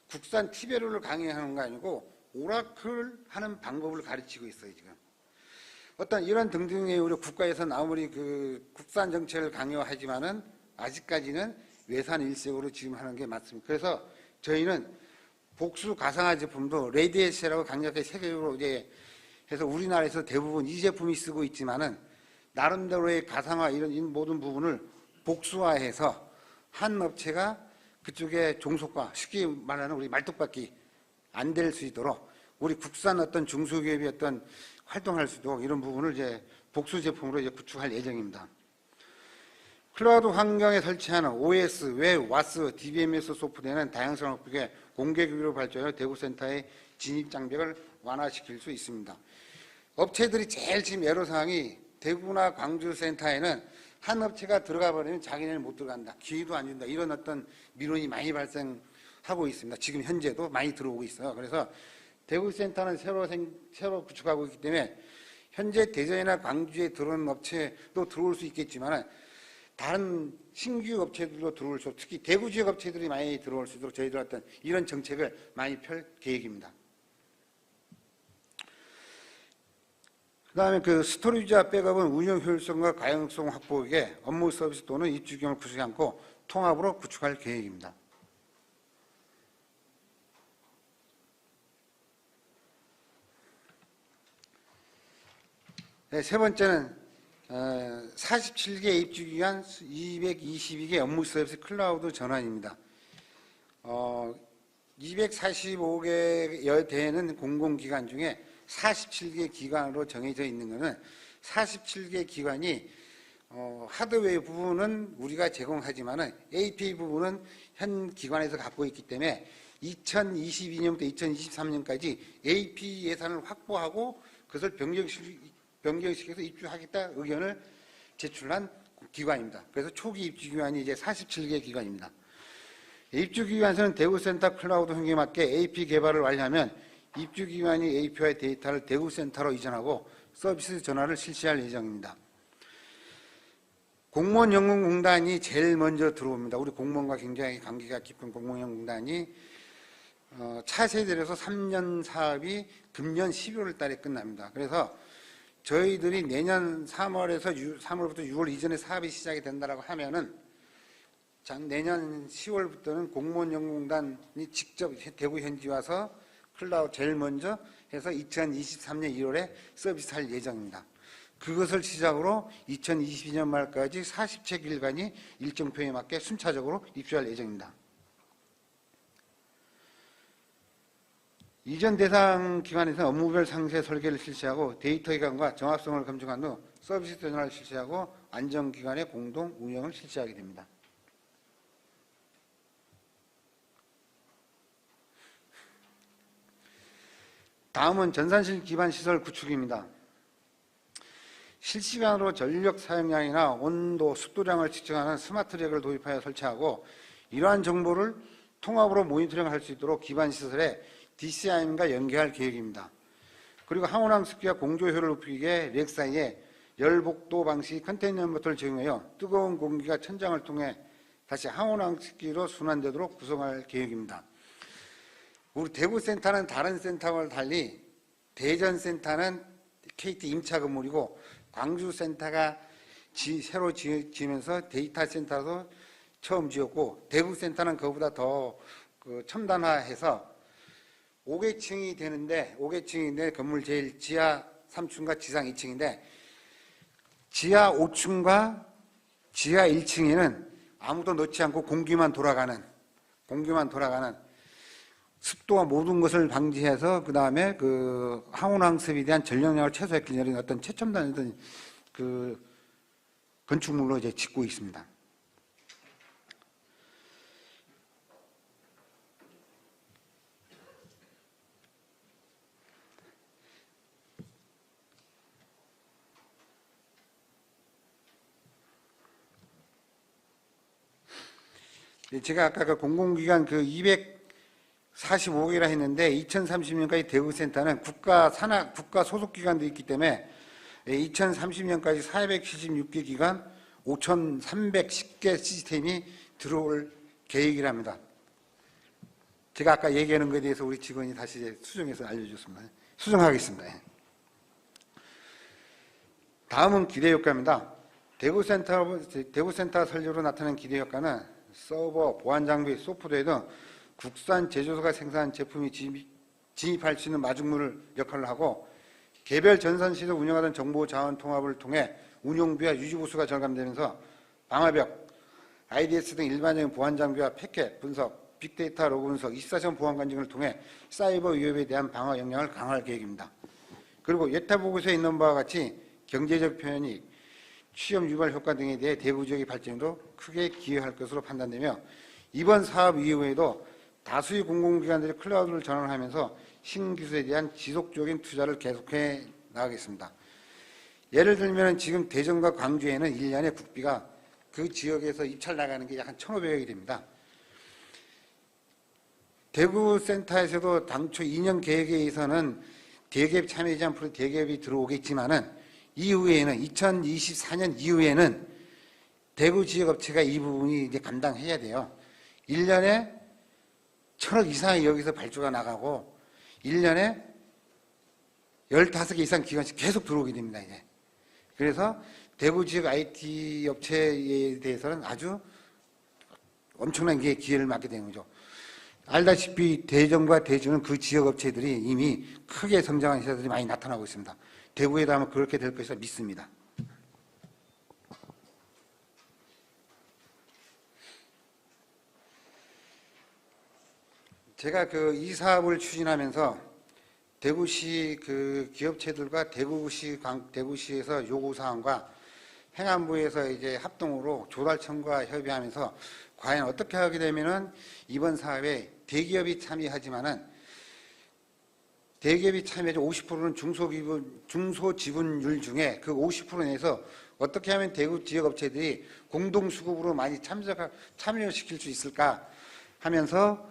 국산 티베로를 강의하는 거 아니고 오라클 하는 방법을 가르치고 있어요 지금. 어떤 이런 등등의 우리 국가에서는 아무리 그 국산 정책을 강요하지만은 아직까지는 외산 일색으로 지금 하는 게 맞습니다. 그래서 저희는 복수 가상화 제품도 레디에스라고 강력하게 세계적으로 이제 해서 우리나라에서 대부분 이 제품이 쓰고 있지만은 나름대로의 가상화 이런 모든 부분을 복수화해서 한 업체가 그쪽에 종속화, 쉽게 말하는 우리 말뚝박기 안 될 수 있도록 우리 국산 어떤 중소기업이 어떤 활동할 수 있도록 이런 부분을 이제 복수 제품으로 이제 구축할 예정입니다. 클라우드 환경에 설치하는 OS, 웹, 와스, DBMS 소프트웨어는 다양성을 확보해 공개 규격으로 발전하여 대구센터의 진입 장벽을 완화시킬 수 있습니다. 업체들이 제일 지금 애로사항이 대구나 광주센터에는 한 업체가 들어가 버리면 자기네는 못 들어간다. 기회도 안 준다. 이런 어떤 민원이 많이 발생하고 있습니다. 지금 현재도 많이 들어오고 있어요. 그래서 대구센터는 새로 구축하고 있기 때문에 현재 대전이나 광주에 들어오는 업체도 들어올 수 있겠지만 다른 신규 업체들도 들어올 수, 특히 대구 지역 업체들이 많이 들어올 수 있도록 저희들 어떤 이런 정책을 많이 펼 계획입니다. 그 다음에 그 스토리지와 백업은 운영 효율성과 가용성 확보에 업무 서비스 또는 입주 규모를 구축하지 않고 통합으로 구축할 계획입니다. 네, 세 번째는 47개 입주기관 222개 업무 서비스 클라우드 전환입니다. 245개 되는 공공기관 중에 47개 기관으로 정해져 있는 것은 47개 기관이 하드웨어 부분은 우리가 제공하지만 API 부분은 현 기관에서 갖고 있기 때문에 2022년부터 2023년까지 API 예산을 확보하고 그것을 변경시켜서 입주하겠다 의견을 제출한 기관입니다. 그래서 초기 입주기관이 이제 47개 기관입니다. 입주기관에서는 대구센터 클라우드 환경에 맞게 AP 개발을 완료하면 입주기관이 API 데이터를 대구센터로 이전하고 서비스 전환을 실시할 예정입니다. 공무원연금공단이 제일 먼저 들어옵니다. 우리 공무원과 굉장히 관계가 깊은 공무원연금공단이 차세대로서 3년 사업이 금년 12월 달에 끝납니다. 그래서 저희들이 내년 3월부터 6월 이전에 사업이 시작이 된다고 하면은 내년 10월부터는 공무원연금공단이 직접 대구 현지 와서 클라우드 제일 먼저 해서 2023년 1월에 서비스할 예정입니다. 그것을 시작으로 2022년 말까지 40체 기관이 일정표에 맞게 순차적으로 입주할 예정입니다. 이전 대상 기관에서 업무별 상세 설계를 실시하고 데이터 기관과 정합성을 검증한 후 서비스 전환을 실시하고 안전기관의 공동 운영을 실시하게 됩니다. 다음은 전산실 기반 시설 구축입니다. 실시간으로 전력 사용량이나 온도, 습도량을 측정하는 스마트 렉을 도입하여 설치하고 이러한 정보를 통합으로 모니터링할 수 있도록 기반 시설에 DCIM과 연계할 계획입니다. 그리고 항온항 습기와 공조 효율을 높이기 위해 렉 사이에 열복도 방식 컨테이너먼트를 제공하여 뜨거운 공기가 천장을 통해 다시 항온항 습기로 순환되도록 구성할 계획입니다. 우리 대구센터는 다른 센터와 달리 대전센터는 KT 임차 건물이고 광주센터가 새로 지으면서 데이터 센터도 처음 지었고 대구센터는 그보다 더 첨단화해서 5개층이 되는데 5개층인데 건물 제일 지하 3층과 지상 2층인데 지하 5층과 지하 1층에는 아무도 넣지 않고 공기만 돌아가는 습도와 모든 것을 방지해서 그 다음에 그 항온항습에 대한 전력량을 최소화했기 때문에 어떤 최첨단의 그 건축물로 이제 짓고 있습니다. 제가 아까 그 공공기관 그 245개라 했는데 2030년까지 대구센터는 국가 소속기관도 있기 때문에 2030년까지 476개 기관 5,310개 시스템이 들어올 계획이랍니다. 제가 아까 얘기하는 것에 대해서 우리 직원이 다시 이제 수정해서 알려줬습니다. 수정하겠습니다. 다음은 기대효과입니다. 대구센터 설계로 나타난 기대효과는 서버, 보안장비, 소프트웨어 등 국산 제조사가 생산한 제품이 진입할 수 있는 마중물 역할을 하고 개별 전산시설 운영하던 정보 자원 통합을 통해 운용비와 유지보수가 절감되면서 방화벽, IDS 등 일반적인 보안장비와 패켓 분석, 빅데이터 로그 분석, 24시간 보안 관증을 통해 사이버 위협에 대한 방어 역량을 강화할 계획입니다. 그리고 예타 보고서에 있는 바와 같이 경제적 편익, 취업 유발 효과 등에 대해 대구 지역의 발전에도 크게 기여할 것으로 판단되며 이번 사업 이후에도 다수의 공공기관들이 클라우드를 전환하면서 신기술에 대한 지속적인 투자를 계속해 나가겠습니다. 예를 들면 지금 대전과 광주에는 1년에 국비가 그 지역에서 입찰 나가는 게 약 한 1,500억이 됩니다. 대구 센터에서도 당초 2년 계획에서는 대기업 참여하지 않고 대기업이 들어오겠지만은 이후에는 2024년 이후에는 대구 지역 업체가 이 부분이 이제 감당해야 돼요. 1년에 1,000억 이상이 여기서 발주가 나가고 1년에 15개 이상 기관씩 계속 들어오게 됩니다, 이제. 그래서 대구 지역 IT 업체에 대해서는 아주 엄청난 기회를 맞게 되는 거죠. 알다시피 대전과 대주는 그 지역 업체들이 이미 크게 성장한 회사들이 많이 나타나고 있습니다. 대구에도 아마 그렇게 될 것이라 믿습니다. 제가 이 사업을 추진하면서 대구시 기업체들과 대구시에서 요구사항과 행안부에서 이제 합동으로 조달청과 협의하면서 과연 어떻게 하게 되면은 이번 사업에 대기업이 참여하지만은 대기업이 참여하지 50%는 중소지분율 중에 그 50% 내에서 어떻게 하면 대구 지역 업체들이 공동수급으로 많이 참여시킬 수 있을까 하면서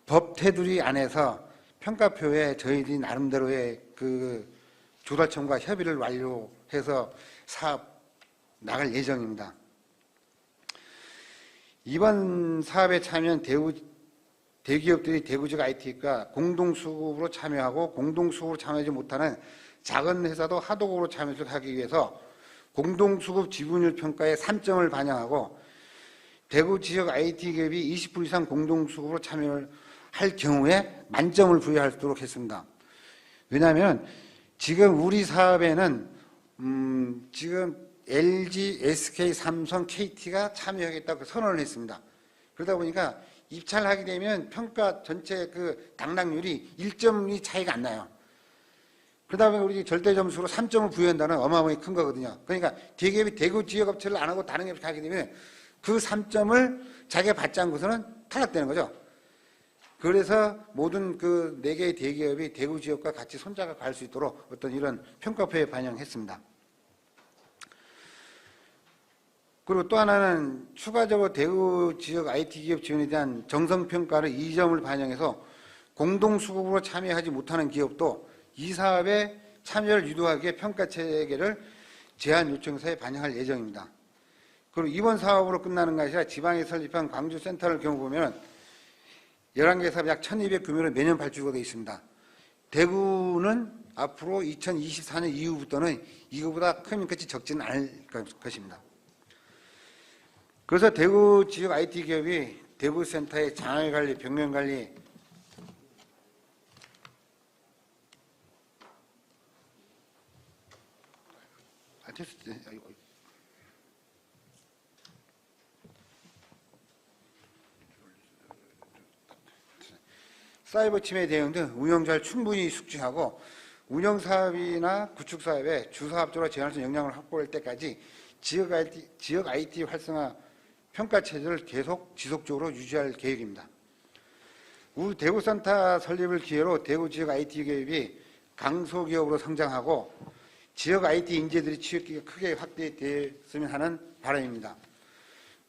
법 테두리 안에서 평가표에 저희들이 나름대로의 조달청과 협의를 완료해서 사업 나갈 예정입니다. 이번 사업에 참여한 대기업들이 대구 지역 IT가 공동수급으로 참여하고 공동수급으로 참여하지 못하는 작은 회사도 하도급으로 참여하기 위해서 공동수급 지분율 평가의 3점을 반영하고 대구 지역 IT 기업이 20% 이상 공동수급으로 참여를 할 경우에 만점을 부여하도록 했습니다. 왜냐하면 지금 우리 사업에는 지금 LG, SK, 삼성, KT가 참여하겠다고 선언을 했습니다. 그러다 보니까 입찰하게 되면 평가 전체 당락률이 1점이 차이가 안 나요. 그러다 보니 우리 절대 점수로 3점을 부여한다는 어마어마하게 큰 거거든요. 그러니까 대기업이 대구 지역 업체를 안 하고 다른 업체 하게 되면 그 3점을 자기가 받지 않고서는 탈락되는 거죠. 그래서 모든 4개의 대기업이 대구 지역과 같이 손잡아 갈 수 있도록 어떤 이런 평가표에 반영했습니다. 그리고 또 하나는 추가적으로 대구 지역 IT 기업 지원에 대한 정성평가를 2점을 반영해서 공동수급으로 참여하지 못하는 기업도 이 사업에 참여를 유도하기 위해 평가 체계를 제안 요청서에 반영할 예정입니다. 그리고 이번 사업으로 끝나는 것이 아니라 지방에 설립한 광주센터를 경우 보면 11개 사업 약 1,200 규모로 매년 발주가 되어 있습니다. 대구는 앞으로 2024년 이후부터는 이거보다 크면 끝이 적지는 않을 것입니다. 그래서 대구 지역 IT 기업이 대구 센터의 장애관리, 병명관리, 사이버 침해 대응 등 운영자를 충분히 숙지하고 운영사업이나 구축사업에 주사업적으로 제한할 수 있는 역량을 확보할 때까지 지역 IT 활성화 평가 체제를 계속 지속적으로 유지할 계획입니다. 우리 대구센터 설립을 기회로 대구 지역 IT 기업이 강소기업으로 성장하고 지역 IT 인재들이 취업기회가 크게 확대됐으면 하는 바람입니다.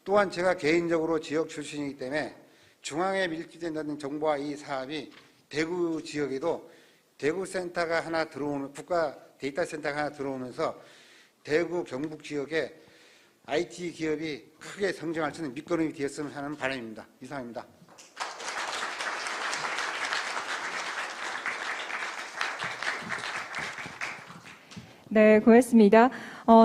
또한 제가 개인적으로 지역 출신이기 때문에 중앙에 밀집된다는 정보와 이 사업이 대구 지역에도 대구센터가 하나 들어오는 국가 데이터 센터가 하나 들어오면서 대구 경북 지역에 IT 기업이 크게 성장할 수 있는 밑거름이 되었으면 하는 바람입니다. 이상입니다. 네, 고맙습니다.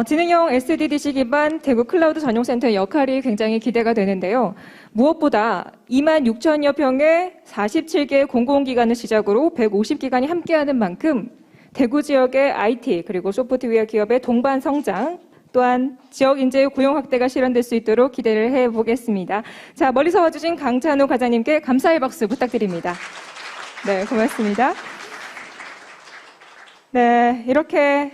지능형 SDDC 기반 대구 클라우드 전용센터의 역할이 굉장히 기대가 되는데요. 무엇보다 26,000여 평의 47개 공공기관을 시작으로 150기관이 함께하는 만큼 대구 지역의 IT 그리고 소프트웨어 기업의 동반 성장 또한 지역 인재의 고용 확대가 실현될 수 있도록 기대를 해보겠습니다. 자, 멀리서 와주신 강찬우 과장님께 감사의 박수 부탁드립니다. 네, 고맙습니다. 네, 이렇게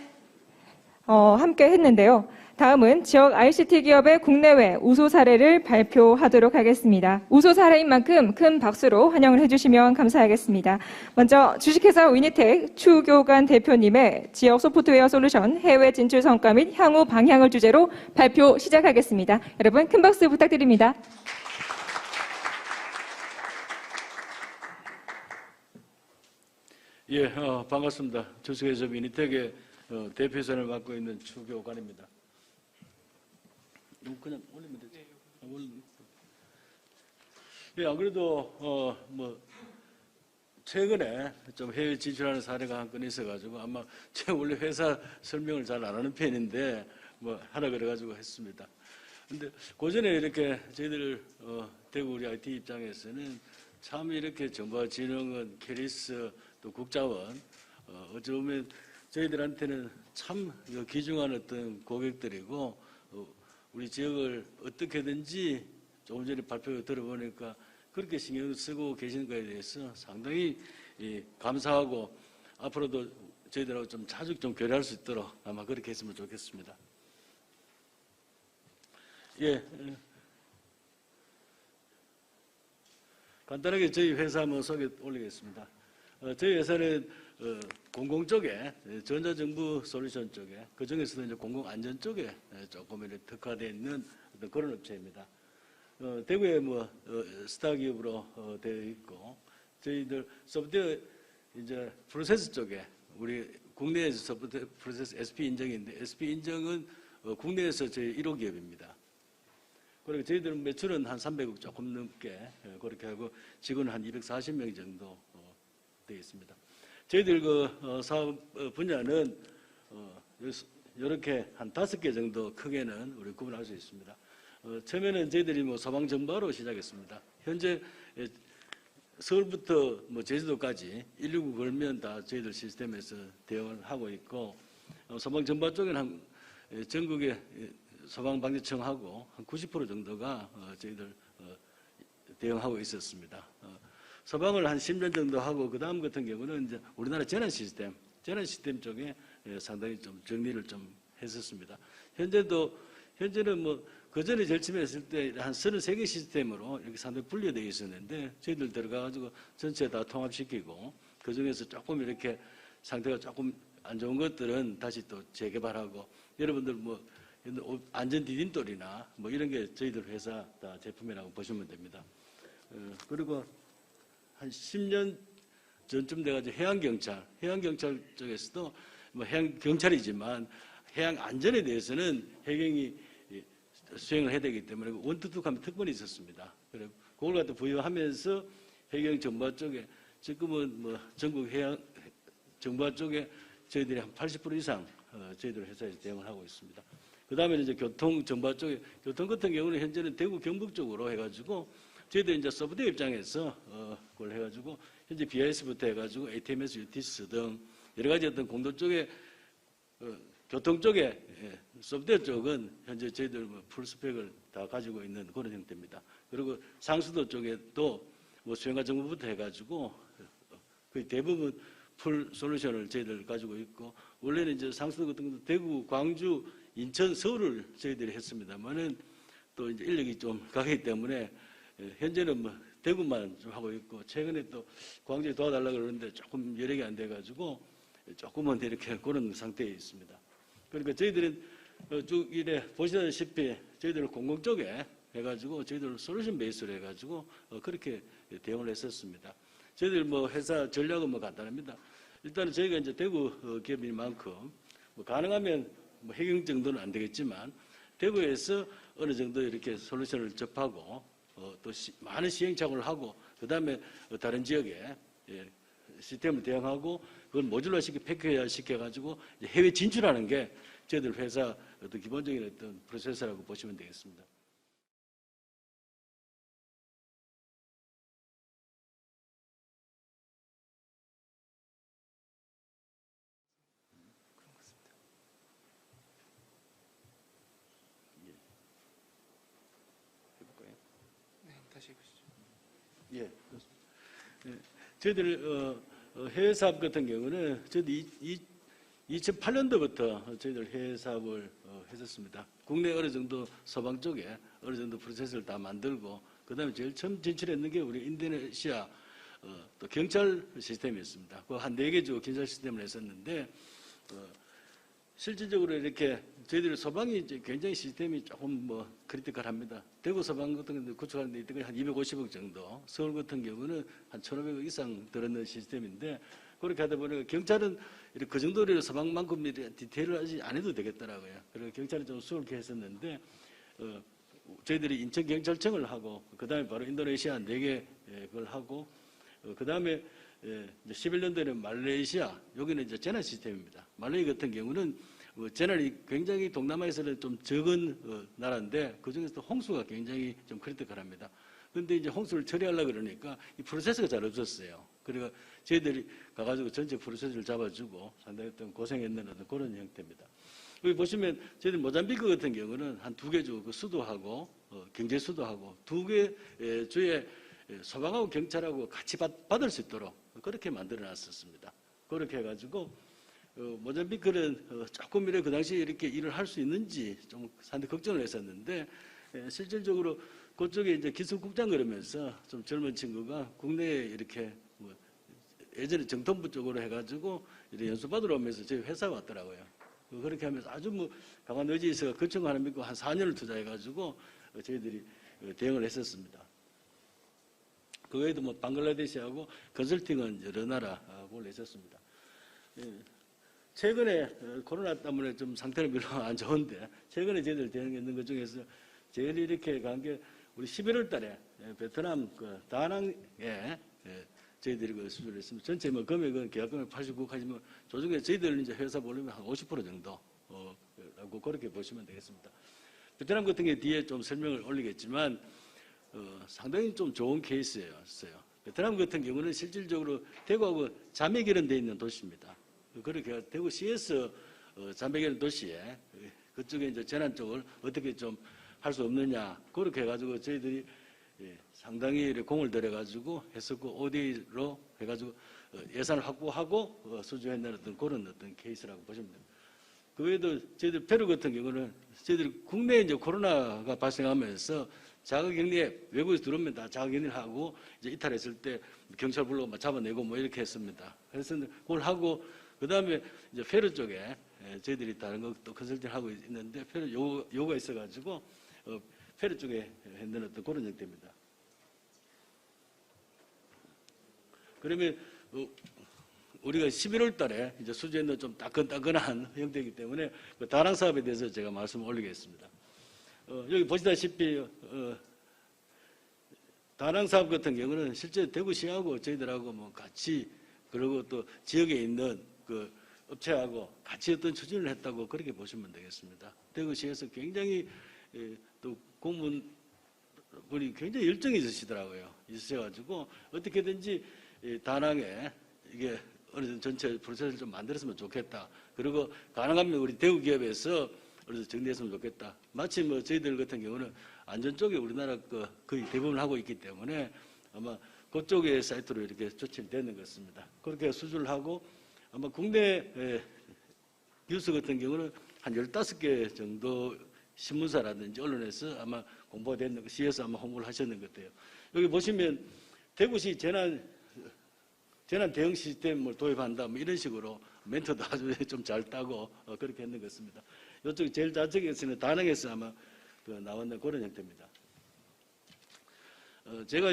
함께 했는데요. 다음은 지역 ICT 기업의 국내외 우수 사례를 발표하도록 하겠습니다. 우수 사례인 만큼 큰 박수로 환영을 해주시면 감사하겠습니다. 먼저 주식회사 위니텍 추교관 대표님의 지역 소프트웨어 솔루션 해외 진출 성과 및 향후 방향을 주제로 발표 시작하겠습니다. 여러분 큰 박수 부탁드립니다. 예, 반갑습니다. 주식회사 위니텍의 대표선을 맡고 있는 추교관입니다. 이거 그냥 올리면 되죠. 예, 안 그래도 최근에 좀 해외 진출하는 사례가 한 건 있어가지고 아마 제가 원래 회사 설명을 잘 안 하는 편인데 하라 그래가지고 했습니다. 근데 고전에 이렇게 저희들 대구 우리 IT 입장에서는 참 이렇게 정보진흥원, 캐리스 또 국자원 어찌 보면 저희들한테는 참 귀중한 어떤 고객들이고 우리 지역을 어떻게든지 조금 전에 발표 들어보니까 그렇게 신경 쓰고 계시는 거에 대해서 상당히 감사하고 앞으로도 저희들하고 좀 자주 좀 교류할 수 있도록 아마 그렇게 했으면 좋겠습니다. 예. 간단하게 저희 회사 한번 소개 올리겠습니다. 저희 회사는 공공 쪽에 전자정부 솔루션 쪽에 그 중에서도 이제 공공 안전 쪽에 조금 이렇게 특화되어 있는 어떤 그런 업체입니다. 대구에 스타 기업으로 되어 있고 저희들 소프트웨어 이제 프로세스 쪽에 우리 국내에서 소프트웨어 프로세스 SP 인정인데 SP 인정은 국내에서 저희 1호 기업입니다. 그리고 저희들은 매출은 한 300억 조금 넘게 그렇게 하고 직원은 한 240명 정도 되어 있습니다. 저희들 그 사업 분야는 이렇게 한 5개 정도 크게는 우리 구분할 수 있습니다. 처음에는 저희들이 소방정보로 시작했습니다. 현재 서울부터 제주도까지 119 걸면 다 저희들 시스템에서 대응을 하고 있고 소방정보 쪽에는 전국의 소방방재청하고 한 90% 정도가 저희들 대응하고 있었습니다. 소방을 한 10년 정도 하고 그 다음 같은 경우는 이제 우리나라 재난 시스템 쪽에 상당히 좀 정리를 좀 했었습니다. 현재는 그 전에 절침했을 때 한 33개 시스템으로 이렇게 상당히 분리되어 있었는데 저희들 들어가가지고 전체 다 통합시키고 그 중에서 조금 이렇게 상태가 조금 안 좋은 것들은 다시 또 재개발하고 여러분들 안전 디딤돌이나 이런 게 저희들 회사 다 제품이라고 보시면 됩니다. 그리고 한 10년 전쯤 돼가지고 해양경찰 쪽에서도 해양경찰이지만 해양 안전에 대해서는 해경이 수행을 해야 되기 때문에 원투투하면 특권이 있었습니다. 그리고 그걸 갖다 부여하면서 해경 정보화 쪽에 지금은 전국 해양 정보화 쪽에 저희들이 한 80% 이상 저희들 회사에서 대응을 하고 있습니다. 그 다음에 이제 교통 정보화 쪽에 교통 같은 경우는 현재는 대구 경북 쪽으로 해가지고 저희들 이제 소프트웨어 입장에서 그걸 해가지고 현재 BIS부터 해가지고 ATMS, UTS 등 여러 가지 어떤 공도 쪽에 교통 쪽에 소프트웨어 쪽은 현재 저희들 풀스펙을 다 가지고 있는 그런 형태입니다. 그리고 상수도 쪽에도 수행과 정보부터 해가지고 거의 대부분 풀 솔루션을 저희들 가지고 있고 원래는 이제 상수도 같은 것도 대구, 광주, 인천, 서울을 저희들이 했습니다만은 또 이제 인력이 좀 가기 때문에 현재는 대구만 좀 하고 있고 최근에 또 광주에 도와달라고 그러는데 조금 여력이 안 돼가지고 조금은 이렇게 그런 상태에 있습니다. 그러니까 저희들은 쭉 이래 보시다시피 저희들은 공공 쪽에 해가지고 저희들은 솔루션 베이스로 해가지고 그렇게 대응을 했었습니다. 저희들 회사 전략은 간단합니다. 일단은 저희가 이제 대구 기업인 만큼 가능하면 해경 정도는 안 되겠지만 대구에서 어느 정도 이렇게 솔루션을 접하고 또 많은 시행착오를 하고 그 다음에 다른 지역에 시스템을 대응하고 그걸 모듈러 패키지 시켜가지고 해외 진출하는 게 저희들 회사 어떤 기본적인 어떤 프로세스라고 보시면 되겠습니다. 다시 해보시죠. 예, 그렇습니다. 저희들 해외 사업 같은 경우는 저희들 2008년도부터 저희들 해외 사업을 했었습니다. 국내 어느 정도 서방 쪽에 어느 정도 프로세스를 다 만들고 그다음에 제일 처음 진출했는 게 우리 인도네시아 또 경찰 시스템이었습니다. 그 한 4개 주 경찰 시스템을 했었는데 실질적으로 이렇게 저희들 서방이 이제 굉장히 시스템이 조금 뭐 크리티컬합니다. 대구 서방 같은 경우는 구축하는데 이때까지 한 250억 정도, 서울 같은 경우는 한 1,500억 이상 들었는 시스템인데 그렇게 하다 보니까 경찰은 그 정도로 서방만큼 디테일을 하지 안 해도 되겠더라고요. 그래서 경찰은 좀 수월케 했었는데 저희들이 인천경찰청을 하고 그다음에 바로 인도네시아 4개 그걸 하고 그다음에 11년도에는 말레이시아, 여기는 이제 재난 시스템입니다. 말레이 같은 경우는 재난이 굉장히 동남아에서는 좀 적은 나라인데 그 중에서 홍수가 굉장히 좀 크리티컬합니다. 그런데 이제 홍수를 처리하려고 그러니까 이 프로세스가 잘 없었어요. 그래서 저희들이 가가지고 전체 프로세스를 잡아주고 상당히 좀 고생했는 그런 형태입니다. 여기 보시면 저희들 모잠비크 같은 경우는 한 2개 주 그 수도하고 경제 수도하고 2개 주에 소방하고 경찰하고 같이 받을 수 있도록 그렇게 만들어 놨었습니다. 그렇게 해가지고 모잠비크는 조금 그 당시에 이렇게 일을 할 수 있는지 좀 상당히 걱정을 했었는데 실질적으로 그쪽에 이제 기술국장 그러면서 좀 젊은 친구가 국내에 이렇게 뭐 예전에 정통부 쪽으로 해가지고 이렇게 연수받으러 오면서 저희 회사에 왔더라고요. 그렇게 하면서 아주 뭐 강한 의지에 있어 거청 하나 믿고 한 4년을 투자해가지고 저희들이 대응을 했었습니다. 그 외에도 뭐 방글라데시하고 컨설팅은 여러 나라를 했었습니다. 최근에 코로나 때문에 좀 상태는 별로 안 좋은데 최근에 저희들 대응했는 것 중에서 제일 이렇게 간 게 우리 11월 달에 베트남 그 다낭에 저희들이 그 수주를 했습니다. 전체 뭐 금액은 계약금액 89억 하지만 조중에 저희들 이제 회사 볼륨이 한 50% 정도 라고 그렇게 보시면 되겠습니다. 베트남 같은 게 뒤에 좀 설명을 올리겠지만 상당히 좀 좋은 케이스였어요. 베트남 같은 경우는 실질적으로 대구하고 자매결연되어 있는 도시입니다. 그렇게 대구 CS 자매결연 도시에 그쪽에 이제 재난 쪽을 어떻게 좀 할 수 없느냐 그렇게 해가지고 저희들이 상당히 공을 들여가지고 했었고 ODA로 해가지고 예산을 확보하고 수주했는 그런 케이스라고 보시면 됩니다. 그 외에도 저희들 페루 같은 경우는 저희들이 국내에 이제 코로나가 발생하면서 자가격리에 외국에서 들어오면 다 자가격리를 하고 이제 이탈했을 때 경찰 불러고 잡아내고 뭐 이렇게 했습니다. 그래서 그걸 하고 그 다음에 이제 페루 쪽에 저희들이 다른 것도 컨설팅 하고 있는데 페루 요구가 있어가지고 페루 쪽에 했는 어떤 그런 형태입니다. 그러면 우리가 11월 달에 이제 수주했는 좀 따끈따끈한 형태이기 때문에 그 다낭 사업에 대해서 제가 말씀을 올리겠습니다. 여기 보시다시피 다낭 사업 같은 경우는 실제 대구시하고 저희들하고 뭐 같이 그리고 또 지역에 있는 그 업체하고 같이 어떤 추진을 했다고 그렇게 보시면 되겠습니다. 대구시에서 굉장히 또 공무원분이 굉장히 열정이 있으셔가지고 어떻게든지 다낭에 이게 어느 정도 전체 프로세스를 좀 만들었으면 좋겠다. 그리고 가능하면 우리 대구 기업에서 어느 정도 정리했으면 좋겠다. 마치 뭐 저희들 같은 경우는 안전 쪽에 우리나라 거의 대부분 하고 있기 때문에 아마 그쪽의 사이트로 이렇게 조치를 되는 것 같습니다. 그렇게 수주를 하고 아마 국내 뉴스 같은 경우는 한 15개 정도 신문사라든지 언론에서 아마 공부가 됐는 거, 시에서 아마 홍보를 하셨는 것 같아요. 여기 보시면 대구시 재난 대응 시스템을 도입한다, 뭐 이런 식으로 멘트도 아주 좀 잘 따고 그렇게 했는 것 같습니다. 이쪽 제일 좌측에서는 다낭에서 아마 나왔는 그런 형태입니다. 제가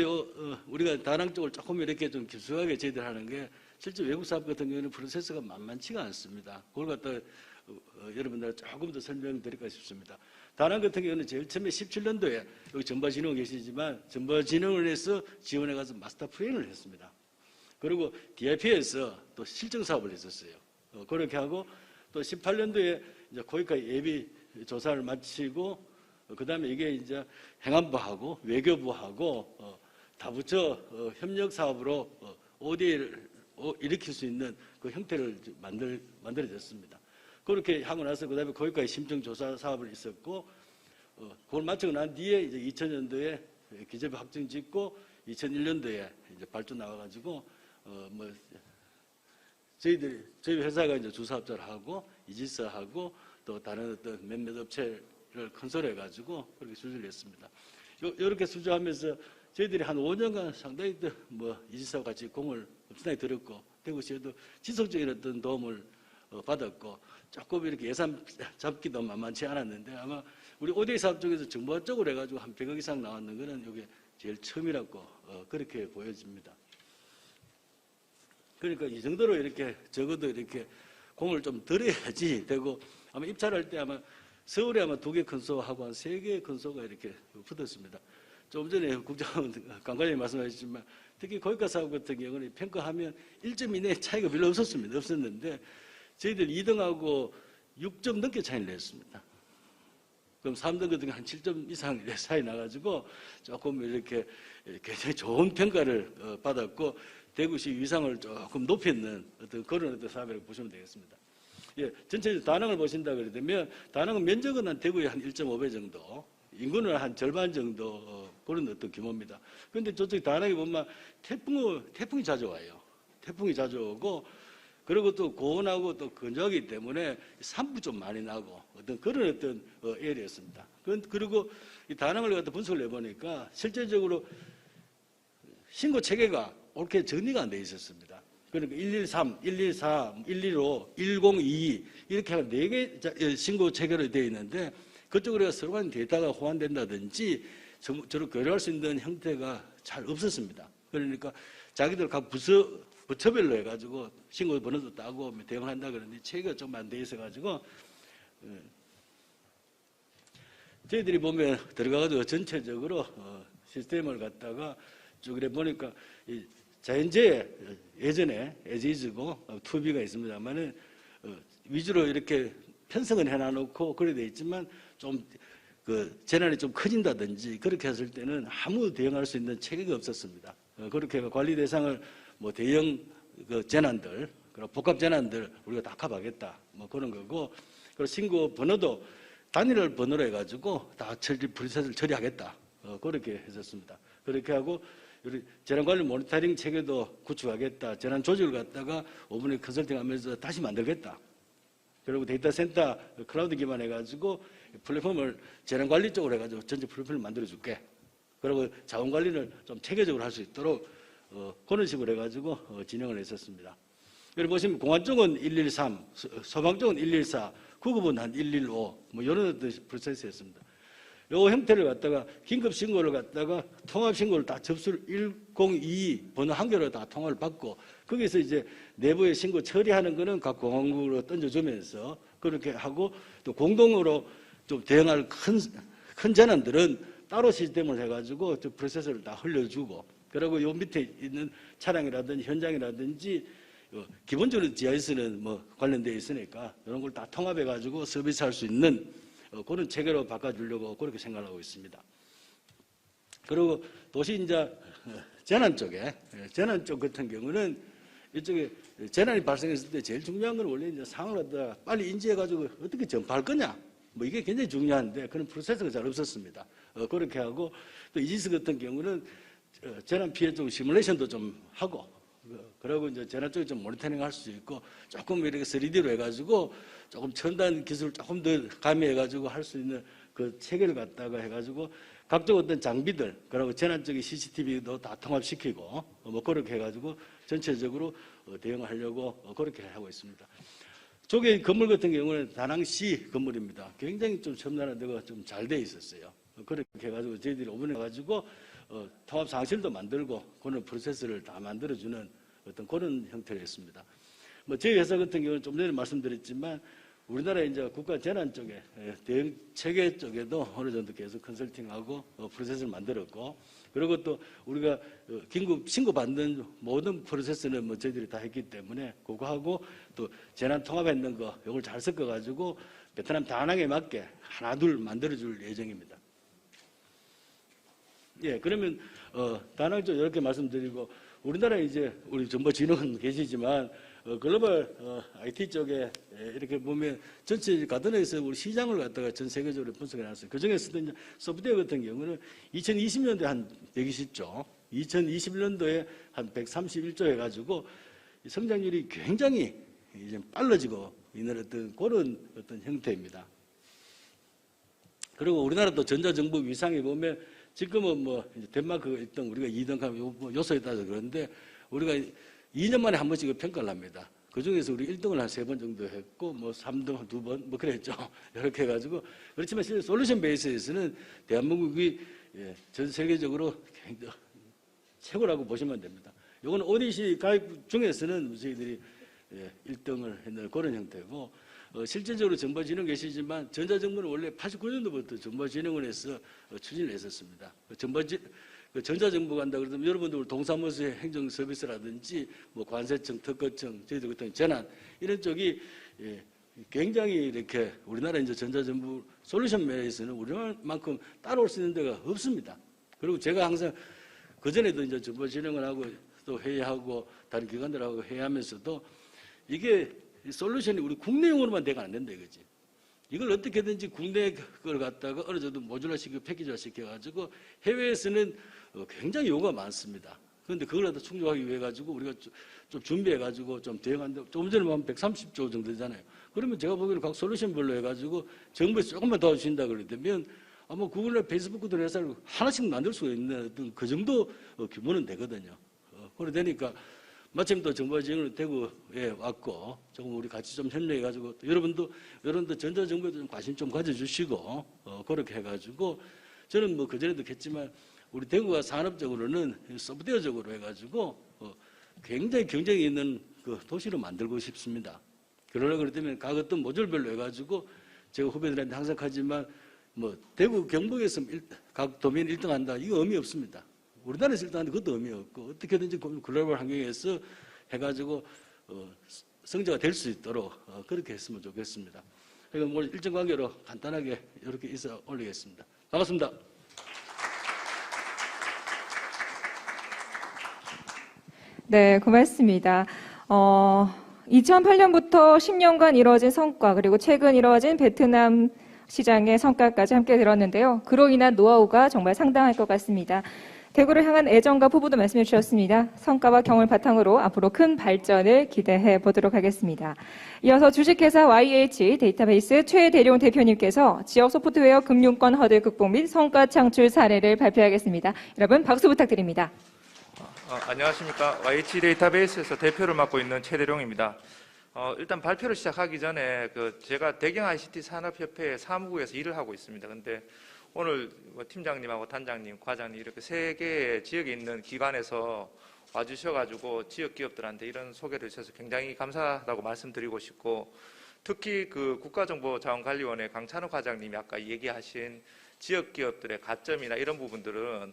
우리가 다낭 쪽을 조금 이렇게 좀 깊숙하게 저희들 하는 게 실제 외국 사업 같은 경우는 프로세스가 만만치가 않습니다. 그걸 갖다 여러분들 조금 더 설명드릴까 싶습니다. 다낭 같은 경우는 제일 처음에 17년도에 여기 정보진흥 계시지만 정보진흥을 해서 지원해 가서 마스터 플랜을 했습니다. 그리고 DIP에서 또 실증 사업을 했었어요. 그렇게 하고 또 18년도에 이제 고위카 예비 조사를 마치고 그다음에 이게 이제 행안부하고 외교부하고 다부처 협력 사업으로 ODA를 일으킬 수 있는 그 형태를 만들어졌습니다. 그렇게 하고 나서 그다음에 거기까지 심층조사 사업을 있었고 그걸 마치고 난 뒤에 이제 2000년도에 기재부 확정 짓고 2001년도에 이제 발주 나와가지고 뭐 저희 회사가 이제 주사업자를 하고 이지스하고 또 다른 어떤 몇몇 업체를 컨설해가지고 그렇게 수주를 했습니다. 이렇게 수주하면서 저희들이 한 5년간 상당히 뭐 이지스와 같이 공을 엄청나게 들었고 대구시에도 지속적인 어떤 도움을 받았고 조금 이렇게 예산 잡기도 만만치 않았는데 아마 우리 ODA 사업 쪽에서 정부와 쪽으로 해가지고 한 100억 이상 나왔는 거는 이게 제일 처음이라고 그렇게 보여집니다. 그러니까 이 정도로 이렇게 적어도 이렇게 공을 좀 들여야지 되고 아마 입찰할 때 아마 서울에 아마 2개 큰소하고 한 3개 큰소가 이렇게 붙었습니다. 조금 전에 국장관 관장님 말씀하셨지만 특히 고위가 사업 같은 경우는 평가하면 1점 이내 차이가 별로 없었는데 저희들 2등하고 6점 넘게 차이를 냈습니다. 그럼 3등 같은 경우 한 7점 이상 차이 나가지고 조금 이렇게 굉장히 좋은 평가를 받았고 대구시 위상을 조금 높였는 어떤 그런 어떤 사업이라고 보시면 되겠습니다. 예, 전체적으로 다낭을 보신다 그러면 다낭은 면적은 한 대구의 한 1.5배 정도, 인구는 한 절반 정도 그런 어떤 규모입니다. 그런데 저쪽 다낭에 보면 태풍이 자주 와요. 태풍이 자주 오고 그리고 또 고온하고 또 건조하기 때문에 산불 좀 많이 나고 어떤 그런 어떤 에리어였습니다. 그리고 이 다낭을 갖다 분석을 해보니까 실제적으로 신고 체계가 옳게 정리가 안 돼 있었습니다. 그러니까 113, 114, 115, 1022 이렇게 한 4개 신고 체계로 되어 있는데 그쪽으로 서로 간 데이터가 호환된다든지 저를 교류할 수 있는 형태가 잘 없었습니다. 그러니까 자기들 각 부처별로 해가지고 신고 번호도 따고 대응을 한다 그러는데 체계가 좀 안 돼 있어가지고 저희들이 보면 들어가가지고 전체적으로 시스템을 갖다가 쭉 이래 보니까 자연재해 예전에 에지즈고 투비가 있습니다만은 위주로 이렇게 편성은 해놔놓고 그래 돼 있지만 좀 그 재난이 좀 커진다든지 그렇게 했을 때는 아무 대응할 수 있는 체계가 없었습니다. 그렇게 관리 대상을 뭐 대형 그 재난들, 그리고 복합 재난들 우리가 다 커버하겠다 뭐 그런 거고 그리고 신고 번호도 단일을 번호로 해가지고 다 프로세스를 처리하겠다 그렇게 했었습니다. 그렇게 하고 우리 재난관리 모니터링 체계도 구축하겠다. 재난 조직을 갖다가 5분에 컨설팅하면서 다시 만들겠다. 그리고 데이터 센터 클라우드 기반해가지고 플랫폼을 재난관리 쪽으로 해가지고 전체 플랫폼을 만들어줄게. 그리고 자원관리를 좀 체계적으로 할 수 있도록 그런 식으로 해가지고 진행을 했었습니다. 여기 보시면 공안 쪽은 113, 소방 쪽은 114, 구급은 한 115, 뭐 이런 어떤 프로세스였습니다. 요 형태를 갖다가 긴급 신고를 갖다가 통합 신고를 다 접수를 102 번호 한 개로 다 통화를 받고 거기서 이제 내부의 신고 처리하는 거는 각 공항국으로 던져주면서 그렇게 하고 또 공동으로 좀 대응할 큰 재난들은 따로 시스템을 해가지고 저 프로세스를 다 흘려주고 그리고 요 밑에 있는 차량이라든지 현장이라든지 기본적으로 GIS는 뭐 관련되어 있으니까 이런 걸 다 통합해가지고 서비스할 수 있는 그런 체계로 바꿔주려고 그렇게 생각하고 있습니다. 그리고 도시 이제 재난 쪽 같은 경우는 이쪽에 재난이 발생했을 때 제일 중요한 건 원래 이제 상황을 갖다 빨리 인지해가지고 어떻게 전파할 거냐. 뭐 이게 굉장히 중요한데 그런 프로세스가 잘 없었습니다. 그렇게 하고 또 이지스 같은 경우는 재난 피해 쪽 시뮬레이션도 좀 하고 그리고 이제 재난 쪽에 좀 모니터링 할 수 있고 조금 이렇게 3D로 해가지고 조금 첨단 기술을 조금 더 가미해가지고 할 수 있는 그 체계를 갖다가 해가지고 각종 어떤 장비들 그리고 재난 쪽의 CCTV도 다 통합시키고 뭐 그렇게 해가지고 전체적으로 대응을 하려고 그렇게 하고 있습니다. 저기 건물 같은 경우는 다낭시 건물입니다. 굉장히 좀 첨단화되고 좀 잘 돼 있었어요. 그렇게 해가지고 저희들이 오븐에 가지고 통합 상실도 만들고 그런 프로세스를 다 만들어주는 어떤 그런 형태로 했습니다. 뭐 저희 회사 같은 경우는 좀 전에 말씀드렸지만 우리나라 이제 국가 재난 쪽에 대응 체계 쪽에도 어느 정도 계속 컨설팅하고 프로세스를 만들었고 그리고 또 우리가 긴급 신고 받는 모든 프로세스는 뭐 저희들이 다 했기 때문에 그거 하고 또 재난 통합했는 거 이걸 잘 섞어가지고 베트남 다낭에 맞게 하나 둘 만들어줄 예정입니다. 예, 그러면 다낭 쪽 이렇게 말씀드리고 우리나라 이제 우리 정보진흥원 계시지만 글로벌 IT 쪽에 이렇게 보면 전체 가든에서 우리 시장을 갖다가 전 세계적으로 분석해 놨어요. 그 중에서도 이제 소프트웨어 같은 경우는 2020년도에 한 120조, 2021년도에 한 131조 해가지고 성장률이 굉장히 이제 빨라지고 있는 그런 형태입니다. 그리고 우리나라도 전자정부 위상에 보면 지금은 뭐 덴마크 1등, 우리가 2등 요소에 따라서 그런데 우리가 2년 만에 한 번씩 평가를 합니다. 그 중에서 우리 1등을 한 3번 정도 했고, 뭐 3등 한 2번, 뭐 그랬죠. 이렇게 해가지고. 그렇지만 실제 솔루션 베이스에서는 대한민국이 전 세계적으로 굉장히 최고라고 보시면 됩니다. 이거는 오디시 가입 중에서는 저희들이 1등을 했는 그런 형태고, 실질적으로 정보진흥 계시지만 전자정보는 원래 89년도부터 정보진흥원에서 추진을 했었습니다. 전자정보가 한다 그러면 여러분들 동사무소의 행정서비스라든지 뭐 관세청, 특허청, 저희들 같은 재난 이런 쪽이 굉장히 이렇게 우리나라 이제 전자정보 솔루션 면에서는 우리나라만큼 따라올 수 있는 데가 없습니다. 그리고 제가 항상 그전에도 이제 정보진흥원하고 또 회의하고 다른 기관들하고 회의하면서도 이게 솔루션이 우리 국내용으로만 돼가 안 된다 이거지. 이걸 어떻게든지 국내 걸 갖다가 어느 정도 모듈화시키고 패키지화 시켜가지고 해외에서는 굉장히 요구가 많습니다. 그런데 그걸 갖다 충족하기 위해 가지고 우리가 좀 준비해가지고 좀 대응하는데 조금 전에 보면 130조 정도 되잖아요. 그러면 제가 보기에는 각 솔루션별로 해가지고 정부에서 조금만 도와주신다 그러면 아마 구글이나 페이스북 같은 회사를 하나씩 만들 수가 있는 어떤 그 정도 규모는 되거든요. 그래 되니까 마침 또 정보진흥은 대구에 왔고 조금 우리 같이 좀 협력해가지고 여러분도 전자정보에도 좀 관심 좀 가져주시고 그렇게 해가지고 저는 뭐 그전에도 했지만 우리 대구가 산업적으로는 소프트웨어적으로 해가지고 굉장히 경쟁이 있는 그 도시로 만들고 싶습니다. 그러려고 그러면 각 어떤 모듈별로 해가지고 제가 후배들한테 항상 하지만 뭐 대구 경북에서 각 도면 1등 한다 이거 의미 없습니다. 우리나라에서 1등 하는데 그것도 의미 없고 어떻게든지 글로벌 환경에서 해가지고 성자가 될 수 있도록 그렇게 했으면 좋겠습니다. 그러니까 오늘 일정 관계로 간단하게 이렇게 인사 올리겠습니다. 반갑습니다. 네, 고맙습니다. 2008년부터 10년간 이루어진 성과 그리고 최근 이루어진 베트남 시장의 성과까지 함께 들었는데요. 그로 인한 노하우가 정말 상당할 것 같습니다. 대구를 향한 애정과 포부도 말씀해 주셨습니다. 성과와 경험을 바탕으로 앞으로 큰 발전을 기대해 보도록 하겠습니다. 이어서 주식회사 YH 데이터베이스 최대룡 대표님께서 지역 소프트웨어 금융권 허들 극복 및 성과 창출 사례를 발표하겠습니다. 여러분 박수 부탁드립니다. 안녕하십니까. YH 데이터베이스에서 대표를 맡고 있는 최대룡입니다. 일단 발표를 시작하기 전에 제가 대경 ICT 산업협회 사무국에서 일을 하고 있습니다. 근데 오늘 팀장님하고 단장님, 과장님 이렇게 3개의 지역에 있는 기관에서 와주셔가지고 지역 기업들한테 이런 소개를 주셔서 굉장히 감사하다고 말씀드리고 싶고, 특히 그 국가정보자원관리원의 강찬호 과장님이 아까 얘기하신 지역 기업들의 가점이나 이런 부분들은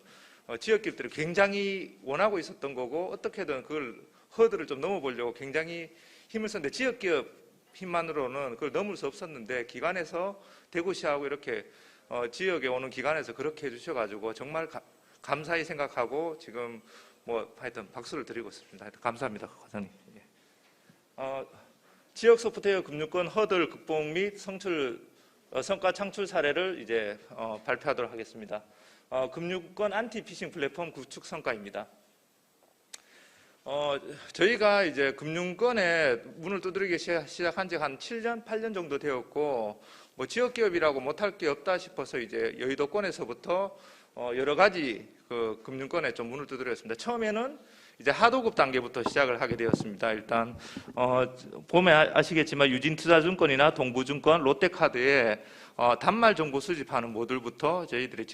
지역 기업들이 굉장히 원하고 있었던 거고 어떻게든 그걸 허들을 좀 넘어보려고 굉장히 힘을 썼는데 지역 기업 힘만으로는 그걸 넘을 수 없었는데 기관에서 대구시하고 이렇게 지역에 오는 기관에서 그렇게 해주셔가지고 정말 감사히 생각하고 지금 뭐 하여튼 박수를 드리고 있습니다. 하여튼 감사합니다, 과장님. 지역 소프트웨어 금융권 허들 극복 및 성과 창출 사례를 이제 발표하도록 하겠습니다. 금융권 안티피싱 플랫폼 구축 성과입니다. 저희가 이제 금융권에 문을 두드리기 시작한 지 한 7년, 8년 정도 되었고, 뭐 지역기업이라고 못할 게 없다 싶어서 이제 여의도권에서부터 여러 가지 그 금융권에 좀 문을 두드렸습니다. 처음에는 이제 하도급 단계부터 시작을 하게 되었습니다. 일단, 보면 아시겠지만 유진투자증권이나 동부증권, 롯데카드에 단말 정보 수집하는 모듈부터 저희들이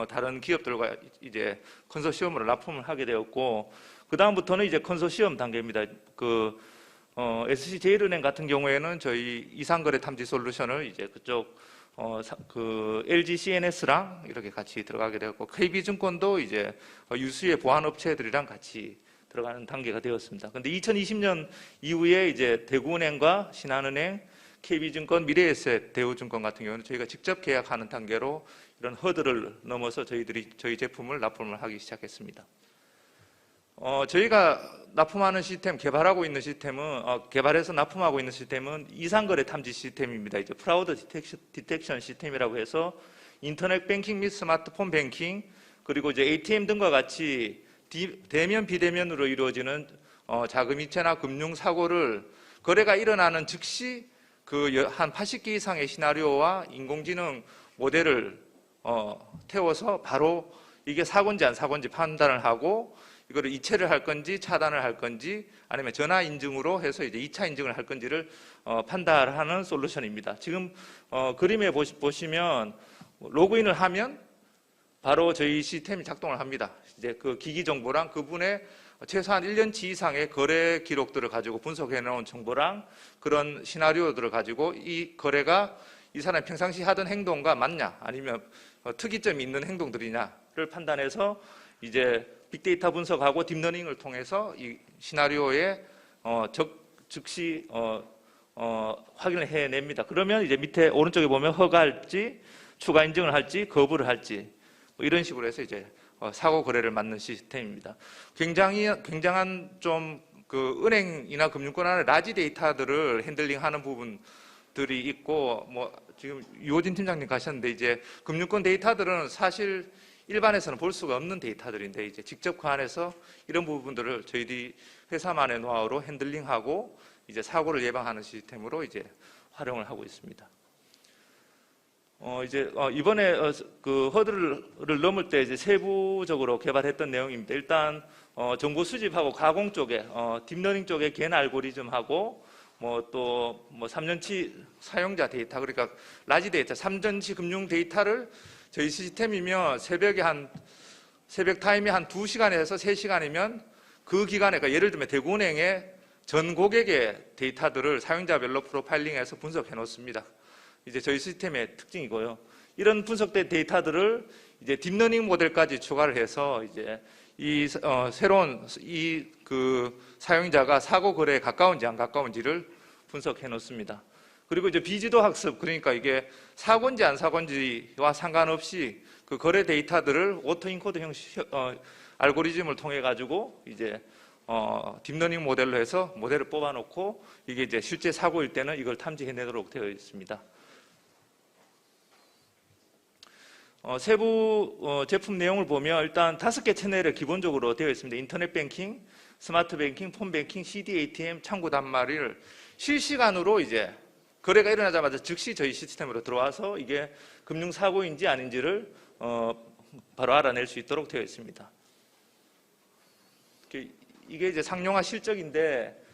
다른 기업들과 이제 컨소시엄으로 납품을 하게 되었고, 그 다음부터는 이제 컨소시엄 단계입니다. SC제일은행 같은 경우에는 저희 이상거래 탐지 솔루션을 이제 그쪽 LG CNS랑 이렇게 같이 들어가게 되었고, KB증권도 이제 유수의 보안 업체들이랑 같이 들어가는 단계가 되었습니다. 그런데 2020년 이후에 이제 대구은행과 신한은행, KB증권, 미래에셋, 대우증권 같은 경우는 저희가 직접 계약하는 단계로 이런 허들을 넘어서 저희 제품을 납품을 하기 시작했습니다. 저희가 납품하는 시스템, 개발하고 있는 시스템은, 개발해서 납품하고 있는 시스템은 이상거래 탐지 시스템입니다. 이제 프라우드 디텍션 시스템이라고 해서 인터넷 뱅킹 및 스마트폰 뱅킹, 그리고 이제 ATM 등과 같이 대면, 비대면으로 이루어지는 자금이체나 금융사고를 거래가 일어나는 즉시 그 한 80개 이상의 시나리오와 인공지능 모델을 태워서 바로 이게 사고인지 안 사고인지 판단을 하고 이거를 이체를 할 건지 차단을 할 건지 아니면 전화 인증으로 해서 이제 2차 인증을 할 건지를 판단하는 솔루션입니다. 지금 그림에 보시면 로그인을 하면 바로 저희 시스템이 작동을 합니다. 이제 그 기기 정보랑 그분의 최소한 1년치 이상의 거래 기록들을 가지고 분석해 놓은 정보랑 그런 시나리오들을 가지고 이 거래가 이 사람이 평상시 하던 행동과 맞냐 아니면 특이점이 있는 행동들이냐를 판단해서 이제 빅데이터 분석하고 딥러닝을 통해서 이 시나리오에 즉시 확인을 해냅니다. 그러면 이제 밑에 오른쪽에 보면 허가할지 추가 인증을 할지 거부를 할지 뭐 이런 식으로 해서 이제 사고 거래를 막는 시스템입니다. 굉장한 좀 그 은행이나 금융권 안에 라지 데이터들을 핸들링하는 부분들이 있고 뭐 지금 유호진 팀장님 가셨는데 이제 금융권 데이터들은 사실 일반에서는 볼 수가 없는 데이터들인데 이제 직접 그 안에서 이런 부분들을 저희들이 회사만의 노하우로 핸들링하고 이제 사고를 예방하는 시스템으로 이제 활용을 하고 있습니다. 이번에 그 허들을 넘을 때 이제 세부적으로 개발했던 내용입니다. 일단 정보 수집하고 가공 쪽에 딥러닝 쪽에 겐 알고리즘하고 또 3년치 사용자 데이터 그러니까 라지 데이터 3년치 금융 데이터를 저희 시스템이면 새벽 타임이 한 2시간에서 3시간이면 그 기간에 그러니까 예를 들면 대구은행의 전 고객의 데이터들을 사용자별로 프로파일링해서 분석해 놓습니다. 이제 저희 시스템의 특징이고요. 이런 분석된 데이터들을 이제 딥러닝 모델까지 추가를 해서 이제 이 새로운 그 사용자가 사고 거래에 가까운지 안 가까운지를 분석해 놓습니다. 그리고 이제 비지도 학습 그러니까 이게 사고인지 안 사고인지와 상관없이 그 거래 데이터들을 오토 인코드 형식 알고리즘을 통해 가지고 이제 딥러닝 모델로 해서 모델을 뽑아놓고 이게 이제 실제 사고일 때는 이걸 탐지해내도록 되어 있습니다. 세부 제품 내용을 보면 일단 5개 채널에 기본적으로 되어 있습니다. 인터넷 뱅킹, 스마트 뱅킹, 폰 뱅킹, CD ATM, 창구 단말을 실시간으로 이제 거래가 일어나자마자 즉시 저희 시스템으로 들어와서 이게 금융 사고인지 아닌지를 바로 알아낼 수 있도록 되어 있습니다. 이게 이제 상용화 실적인데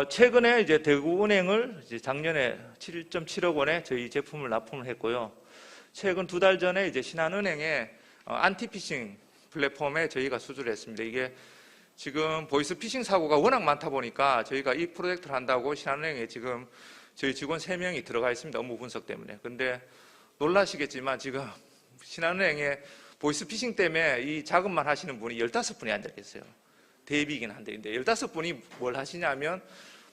최근에 이제 대구은행을 이제 작년에 7.7억 원에 저희 제품을 납품을 했고요. 최근 2달 전에 이제 신한은행의 안티피싱 플랫폼에 저희가 수주를 했습니다. 이게 지금 보이스 피싱 사고가 워낙 많다 보니까 저희가 이 프로젝트를 한다고 신한은행에 지금 저희 직원 3명이 들어가 있습니다. 업무 분석 때문에. 근데 놀라시겠지만 지금 신한은행에 보이스 피싱 때문에 이 작업만 하시는 분이 15분이 앉아 계세요. 대비이긴 한데. 근데 15분이 뭘 하시냐면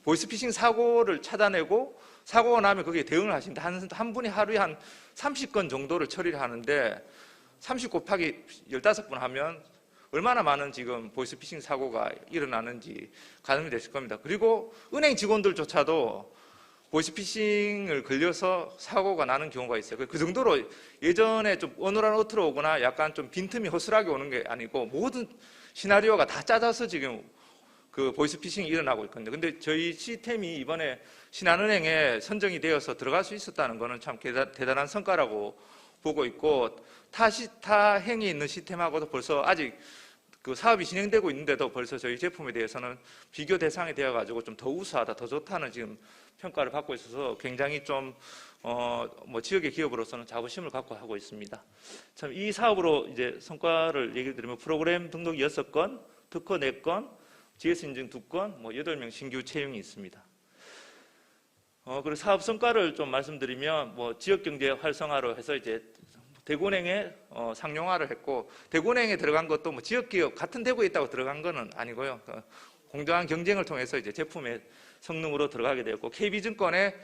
보이스 피싱 사고를 찾아내고 사고가 나면 거기에 대응을 하시는데 한 분이 하루에 한 30건 정도를 처리를 하는데 30 곱하기 15분 하면 얼마나 많은 지금 보이스 피싱 사고가 일어나는지 가늠이 되실 겁니다. 그리고 은행 직원들조차도 보이스 피싱을 걸려서 사고가 나는 경우가 있어요. 그 정도로 예전에 좀 어눌한 어투로 오거나 약간 좀 빈틈이 허술하게 오는 게 아니고 모든 시나리오가 다 짜져서 지금 그 보이스 피싱이 일어나고 있거든요. 근데 저희 시스템이 이번에 신한은행에 선정이 되어서 들어갈 수 있었다는 것은 참 대단한 성과라고 보고 있고 타 행에 있는 시스템하고도 벌써 아직 그 사업이 진행되고 있는데도 벌써 저희 제품에 대해서는 비교 대상이 되어가지고 좀 더 우수하다, 더 좋다는 지금 평가를 받고 있어서 굉장히 좀 지역의 기업으로서는 자부심을 갖고 하고 있습니다. 참 이 사업으로 이제 성과를 얘기 드리면 프로그램 등록 6건, 특허 4건, GS 인증 2건, 8명 신규 채용이 있습니다. 그리고 사업 성과를 좀 말씀드리면 지역 경제 활성화로 해서 이제 대구은행에 상용화를 했고 대구은행에 들어간 것도 지역 기업 같은 대구에 있다고 들어간 거는 아니고요. 공정한 경쟁을 통해서 이제 제품의 성능으로 들어가게 되었고 KB증권에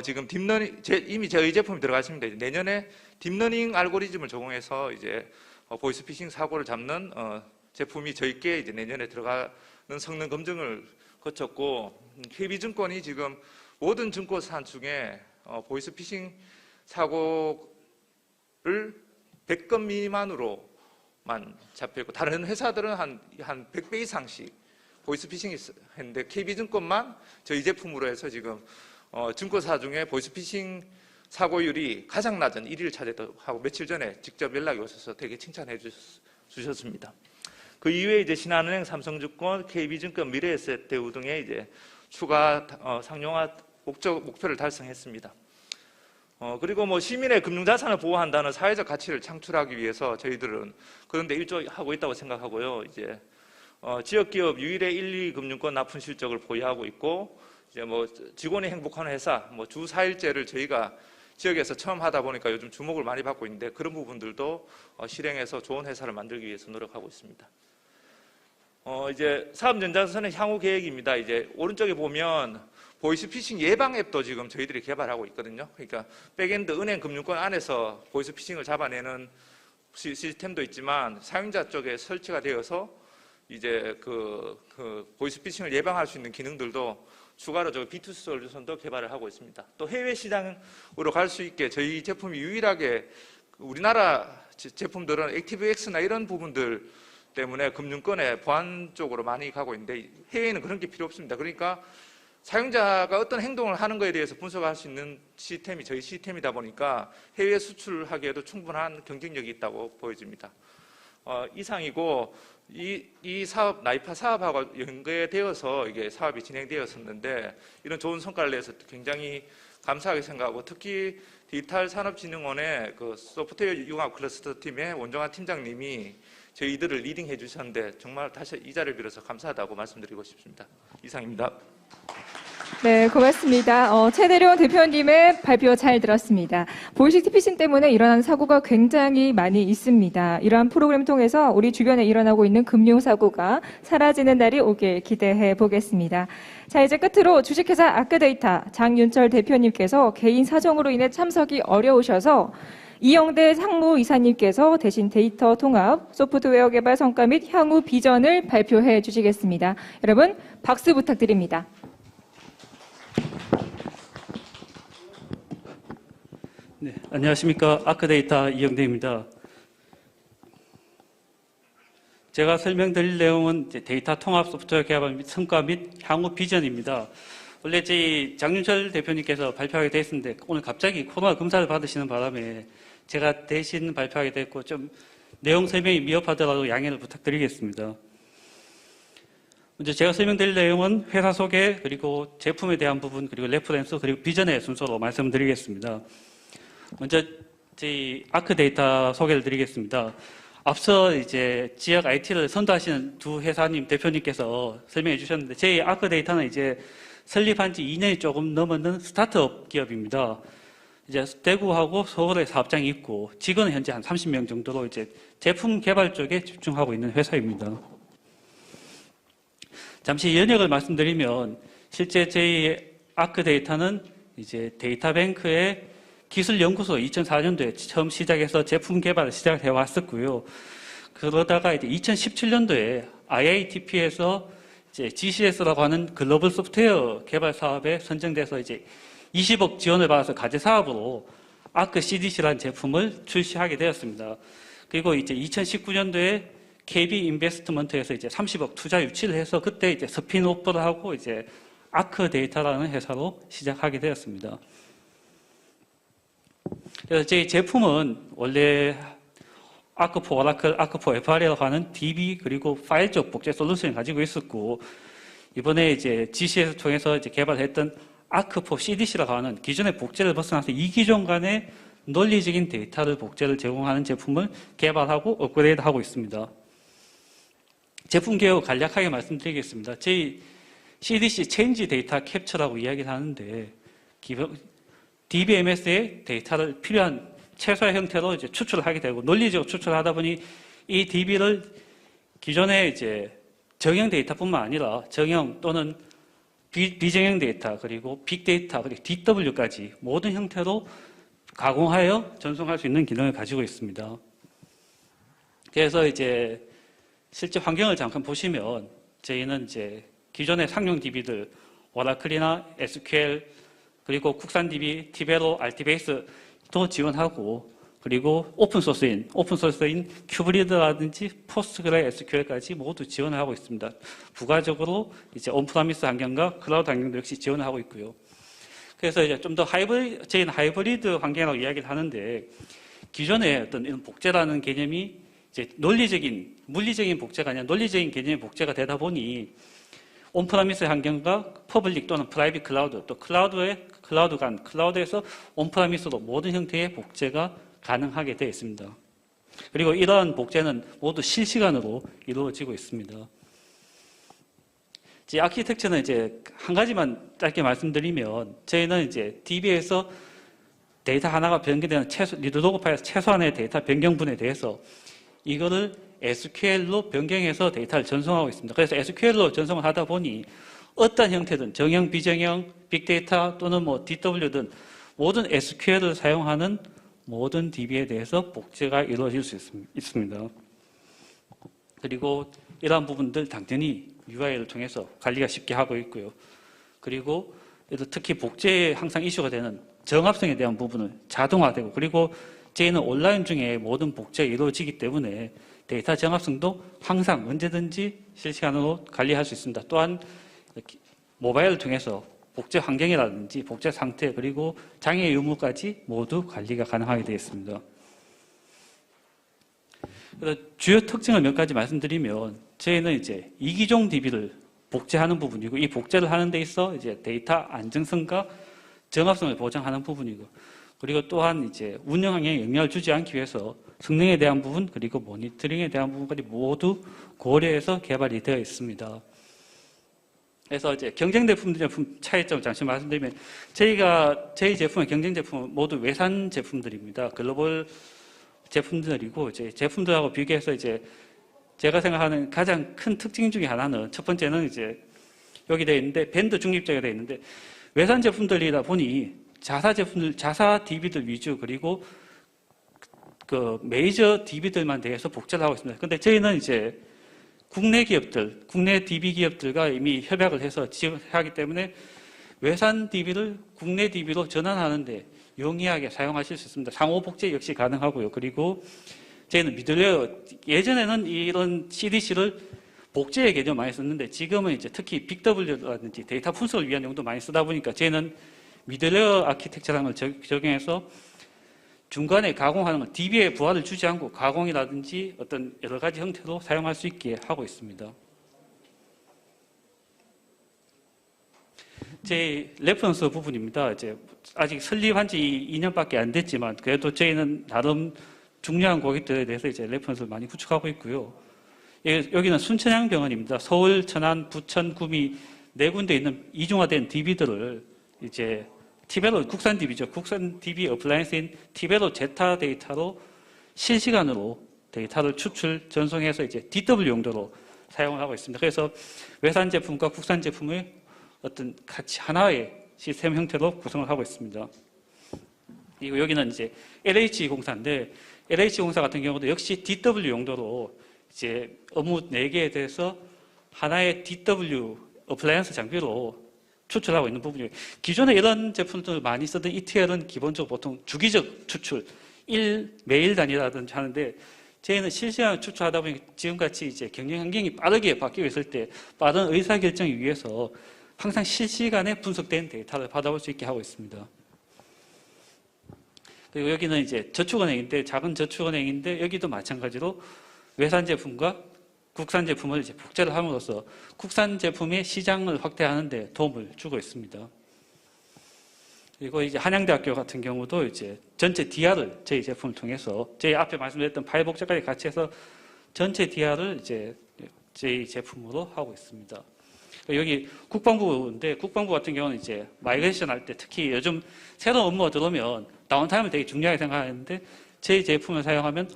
지금 딥러닝 이미 저희 제품이 들어갔습니다. 내년에 딥러닝 알고리즘을 적용해서 이제 보이스 피싱 사고를 잡는 제품이 저희께 이제 내년에 들어가는 성능 검증을 거쳤고 KB증권이 지금 모든 증권사 중에 보이스 피싱 사고를 100건 미만으로만 잡혀있고 다른 회사들은 한 100배 이상씩 보이스피싱이 했는데 KB증권만 저희 제품으로 해서 지금 증권사 중에 보이스피싱 사고율이 가장 낮은 1위를 차지했다고 하고 며칠 전에 직접 연락이 오셔서 되게 칭찬해 주셨습니다. 그 이후에 이제 신한은행, 삼성증권, KB증권, 미래에셋대우 등의 이제 추가 상용화 목표를 달성했습니다. 그리고 뭐 시민의 금융자산을 보호한다는 사회적 가치를 창출하기 위해서 저희들은 그런데 일조하고 있다고 생각하고요. 이제 지역기업 유일의 1, 2 금융권 납품 실적을 보유하고 있고, 이제 뭐 직원이 행복한 회사, 뭐 주 4일제를 저희가 지역에서 처음 하다 보니까 요즘 주목을 많이 받고 있는데 그런 부분들도 실행해서 좋은 회사를 만들기 위해서 노력하고 있습니다. 이제 사업 연장선의 향후 계획입니다. 이제 오른쪽에 보면 보이스피싱 예방 앱도 지금 저희들이 개발하고 있거든요. 그러니까 백엔드 은행 금융권 안에서 보이스피싱을 잡아내는 시스템도 있지만 사용자 쪽에 설치가 되어서 이제 그 보이스피싱을 예방할 수 있는 기능들도 추가로 B2C 솔루션도 개발을 하고 있습니다. 또 해외 시장으로 갈 수 있게 저희 제품이 유일하게 우리나라 제품들은 액티브엑스나 이런 부분들 때문에 금융권의 보안 쪽으로 많이 가고 있는데 해외에는 그런 게 필요 없습니다. 그러니까 사용자가 어떤 행동을 하는 것에 대해서 분석할 수 있는 시스템이 저희 시스템이다 보니까 해외 수출하기에도 충분한 경쟁력이 있다고 보여집니다. 이상이고 이 사업 나이파 사업하고 연계되어서 이게 사업이 진행되었었는데 이런 좋은 성과를 내서 굉장히 감사하게 생각하고 특히 디지털 산업진흥원의 그 소프트웨어 융합 클러스터 팀의 원종환 팀장님이 저희들을 리딩해 주셨는데 정말 다시 이 자리를 빌어서 감사하다고 말씀드리고 싶습니다. 이상입니다. 네, 고맙습니다. 최대룡 대표님의 발표 잘 들었습니다. 보이스피싱 때문에 일어나는 사고가 굉장히 많이 있습니다. 이러한 프로그램 통해서 우리 주변에 일어나고 있는 금융사고가 사라지는 날이 오길 기대해 보겠습니다. 자, 이제 끝으로 주식회사 아크데이터 장윤철 대표님께서 개인 사정으로 인해 참석이 어려우셔서 이영대 상무이사님께서 대신 데이터 통합, 소프트웨어 개발 성과 및 향후 비전을 발표해 주시겠습니다. 여러분, 박수 부탁드립니다. 네, 안녕하십니까. 아크데이터 이영대입니다. 제가 설명드릴 내용은 이제 데이터 통합 소프트웨어 개발 및 성과 및 향후 비전입니다. 원래 저희 장윤철 대표님께서 발표하게 됐었는데 오늘 갑자기 코로나 검사를 받으시는 바람에 제가 대신 발표하게 됐고 좀 내용 설명이 미흡하더라도 양해를 부탁드리겠습니다. 먼저 제가 설명드릴 내용은 회사 소개, 그리고 제품에 대한 부분, 그리고 레퍼런스, 그리고 비전의 순서로 말씀드리겠습니다. 먼저 저희 아크데이터 소개를 드리겠습니다. 앞서 이제 지역 IT를 선도하시는 두 회사님 대표님께서 설명해 주셨는데 저희 아크데이터는 이제 설립한 지 2년이 조금 넘었는 스타트업 기업입니다. 이제 대구하고 서울에 사업장이 있고 직원은 현재 한 30명 정도로 이제 제품 개발 쪽에 집중하고 있는 회사입니다. 잠시 연역을 말씀드리면 실제 저희 아크데이터는 이제 데이터뱅크의 기술연구소 2004년도에 처음 시작해서 제품 개발을 시작해 왔었고요. 그러다가 이제 2017년도에 IITP에서 이제 GCS라고 하는 글로벌 소프트웨어 개발 사업에 선정돼서 이제 20억 지원을 받아서 과제 사업으로 아크 CDC라는 제품을 출시하게 되었습니다. 그리고 이제 2019년도에 KB 인베스트먼트에서 이제 30억 투자 유치를 해서 그때 이제 스핀오프를 하고 이제 아크데이터라는 회사로 시작하게 되었습니다. 그래서 저희 제품은 원래 아크포 오라클, 아크포 FR이라고 하는 DB 그리고 파일 쪽 복제 솔루션을 가지고 있었고 이번에 이제 GC에서 통해서 이제 개발했던 아크포 CDC라고 하는 기존의 복제를 벗어나서 이 기존 간의 논리적인 데이터를 복제를 제공하는 제품을 개발하고 업그레이드하고 있습니다. 제품 개요 간략하게 말씀드리겠습니다. 저희 CDC 체인지 데이터 캡처라고 이야기를 하는데 DBMS의 데이터를 필요한 최소의 형태로 이제 추출을 하게 되고 논리적으로 추출하다 보니 이 DB를 기존의 이제 정형 데이터뿐만 아니라 정형 또는 비정형 데이터 그리고 빅데이터 그리고 DW까지 모든 형태로 가공하여 전송할 수 있는 기능을 가지고 있습니다. 그래서 이제 실제 환경을 잠깐 보시면 저희는 이제 기존의 상용 DB들 오라클이나 SQL 그리고 국산 DB, 티베로, RT베이스도 지원하고 그리고 오픈소스인 큐브리드라든지 포스트그레SQL까지 모두 지원을 하고 있습니다. 부가적으로 이제 온프라미스 환경과 클라우드 환경도 역시 지원을 하고 있고요. 그래서 이제 좀 더 저희는 하이브리드 환경이라고 이야기를 하는데, 기존에 어떤 이런 복제라는 개념이 이제 물리적인 복제가 아니라 논리적인 개념의 복제가 되다 보니 온프라미스 환경과 퍼블릭 또는 프라이빗 클라우드, 또 클라우드에서 온프라미스로 모든 형태의 복제가 가능하게 되어 있습니다. 그리고 이러한 복제는 모두 실시간으로 이루어지고 있습니다. 이제 아키텍처는 이제 한 가지만 짧게 말씀드리면, 저희는 이제 DB에서 데이터 하나가 변경되는 리드로그 파일에서 최소한의 데이터 변경분에 대해서 이거를 SQL로 변경해서 데이터를 전송하고 있습니다. 그래서 SQL로 전송을 하다 보니 어떤 형태든 정형, 비정형, 빅데이터 또는 뭐 DW든 모든 SQL을 사용하는 모든 DB에 대해서 복제가 이루어질 수 있습니다. 그리고 이러한 부분들 당연히 UI를 통해서 관리가 쉽게 하고 있고요. 그리고 특히 복제에 항상 이슈가 되는 정합성에 대한 부분을 자동화되고, 그리고 저희는 온라인 중에 모든 복제가 이루어지기 때문에 데이터 정합성도 항상 언제든지 실시간으로 관리할 수 있습니다. 또한 모바일을 통해서 복제 환경이라든지 복제 상태, 그리고 장애 유무까지 모두 관리가 가능하게 되어 있습니다. 그래서 주요 특징을 몇 가지 말씀드리면, 저희는 이제 이기종 DB를 복제하는 부분이고, 이 복제를 하는 데 있어 이제 데이터 안정성과 정합성을 보장하는 부분이고, 그리고 또한 이제 운영 환경에 영향을 주지 않기 위해서 성능에 대한 부분, 그리고 모니터링에 대한 부분까지 모두 고려해서 개발이 되어 있습니다. 그래서 이제 경쟁 제품 차이점 잠시 말씀드리면, 저희 제품의 경쟁 제품은 모두 외산 제품들입니다. 글로벌 제품들이고, 이제 제품들하고 비교해서 이제 제가 생각하는 가장 큰 특징 중에 하나는, 첫 번째는 이제 여기 되어 있는데 밴드 중립적이 되어 있는데, 외산 제품들이다 보니 자사 DB들 위주, 그리고 그 메이저 DB들만 대해서 복제를 하고 있습니다. 근데 저희는 이제 국내 DB 기업들과 이미 협약을 해서 지원하기 때문에 외산 DB를 국내 DB로 전환하는데 용이하게 사용하실 수 있습니다. 상호 복제 역시 가능하고요. 그리고 저희는 미들웨어, 예전에는 이런 CDC를 복제의 개념 많이 썼는데, 지금은 이제 특히 빅W라든지 데이터 분석을 위한 용도 많이 쓰다 보니까 저희는 미들웨어 아키텍처라는 걸 적용해서 중간에 가공하는 걸 DB에 부하를 주지 않고 가공이라든지 어떤 여러 가지 형태로 사용할 수 있게 하고 있습니다. 제 레퍼런스 부분입니다. 이제 아직 설립한 지 2년밖에 안 됐지만 그래도 저희는 나름 중요한 고객들에 대해서 이제 레퍼런스를 많이 구축하고 있고요. 여기는 순천향병원입니다. 서울, 천안, 부천, 구미 네 군데 있는 이중화된 DB들을 이제 티베로, 국산 DB죠. 국산 DB 어플라이언스인 티베로 제타 데이터로 실시간으로 데이터를 추출, 전송해서 이제 DW 용도로 사용을 하고 있습니다. 그래서 외산 제품과 국산 제품을 어떤 같이 하나의 시스템 형태로 구성을 하고 있습니다. 그리고 여기는 이제 LH 공사인데, LH 공사 같은 경우도 역시 DW 용도로 이제 업무 4개에 대해서 하나의 DW 어플라이언스 장비로 추출하고 있는 부분이에요. 기존에 이런 제품들을 많이 쓰던 ETL은 기본적으로 보통 주기적 추출, 매일 단위라든지 하는데, 저희는 실시간 추출하다 보니 지금같이 이제 경영 환경이 빠르게 바뀌고 있을 때 빠른 의사결정을 위해서 항상 실시간에 분석된 데이터를 받아볼 수 있게 하고 있습니다. 그리고 여기는 이제 저축은행인데, 작은 저축은행인데, 여기도 마찬가지로 외산 제품과 국산 제품을 이제 복제를 함으로써 국산 제품의 시장을 확대하는 데 도움을 주고 있습니다. 그리고 이제 한양대학교 같은 경우도 이제 전체 DR을 저희 제품을 통해서, 저희 앞에 말씀드렸던 파일 복제까지 같이 해서 전체 DR을 이제 저희 제품으로 하고 있습니다. 여기 국방부인데, 국방부 같은 경우는 이제 마이그레이션 할 때 특히 요즘 새로운 업무가 들어오면 다운타임을 되게 중요하게 생각하는데, 저희 제품을 사용하면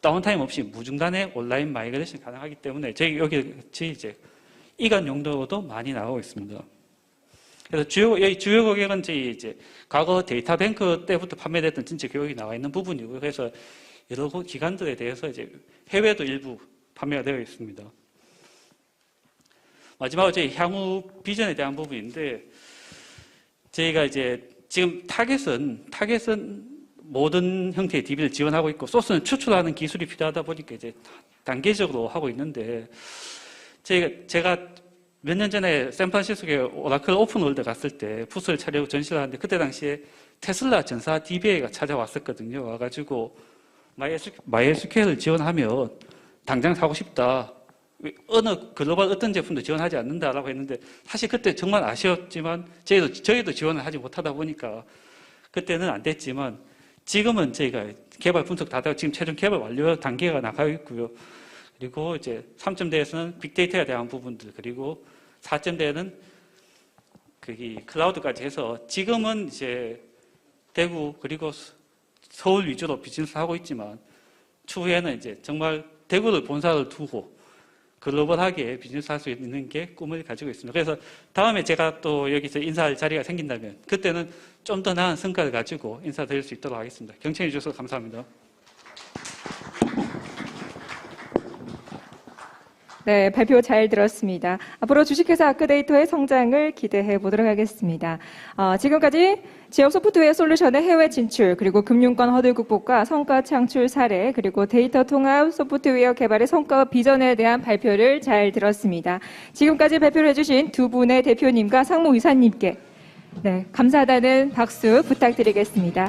다운타임 없이 무중단의 온라인 마이그레이션이 가능하기 때문에 저희 이제 이관 용도로도 많이 나오고 있습니다. 그래서 주요 고객은 저희 이제 과거 데이터 뱅크 때부터 판매됐던 전체 교육이 나와 있는 부분이고요. 그래서 여러 기관들에 대해서 이제 해외도 일부 판매가 되어 있습니다. 마지막으로 저희 향후 비전에 대한 부분인데, 저희가 이제 지금 타겟은 모든 형태의 DB를 지원하고 있고 소스는 추출하는 기술이 필요하다 보니까 이제 단계적으로 하고 있는데 제가 몇 년 전에 샌프란시스코에 오라클 오픈월드 갔을 때 부스를 차리고 전시를 하는데 그때 당시에 테슬라 전사 DBA가 찾아왔었거든요. 와가지고 MySQL을 지원하면 당장 사고 싶다. 어느 글로벌 어떤 제품도 지원하지 않는다라고 했는데 사실 그때 정말 아쉬웠지만 저희도 지원을 하지 못하다 보니까 그때는 안 됐지만 지금은 저희가 개발 분석 다 되고 지금 최종 개발 완료 단계가 나가고 있고요. 그리고 이제 3.0에서는 빅데이터에 대한 부분들 그리고 4.0에는 클라우드까지 해서 지금은 이제 대구 그리고 서울 위주로 비즈니스 하고 있지만 추후에는 이제 정말 대구를 본사를 두고 글로벌하게 비즈니스 할 수 있는 게 꿈을 가지고 있습니다. 그래서 다음에 제가 또 여기서 인사할 자리가 생긴다면 그때는 좀 더 나은 성과를 가지고 인사드릴 수 있도록 하겠습니다. 경청해 주셔서 감사합니다. 네, 발표 잘 들었습니다. 앞으로 주식회사 아크데이터의 성장을 기대해 보도록 하겠습니다. 지금까지 지역 소프트웨어 솔루션의 해외 진출, 그리고 금융권 허들 극복과 성과 창출 사례, 그리고 데이터 통합 소프트웨어 개발의 성과와 비전에 대한 발표를 잘 들었습니다. 지금까지 발표를 해주신 두 분의 대표님과 상무이사님께 네, 감사하다는 박수 부탁드리겠습니다.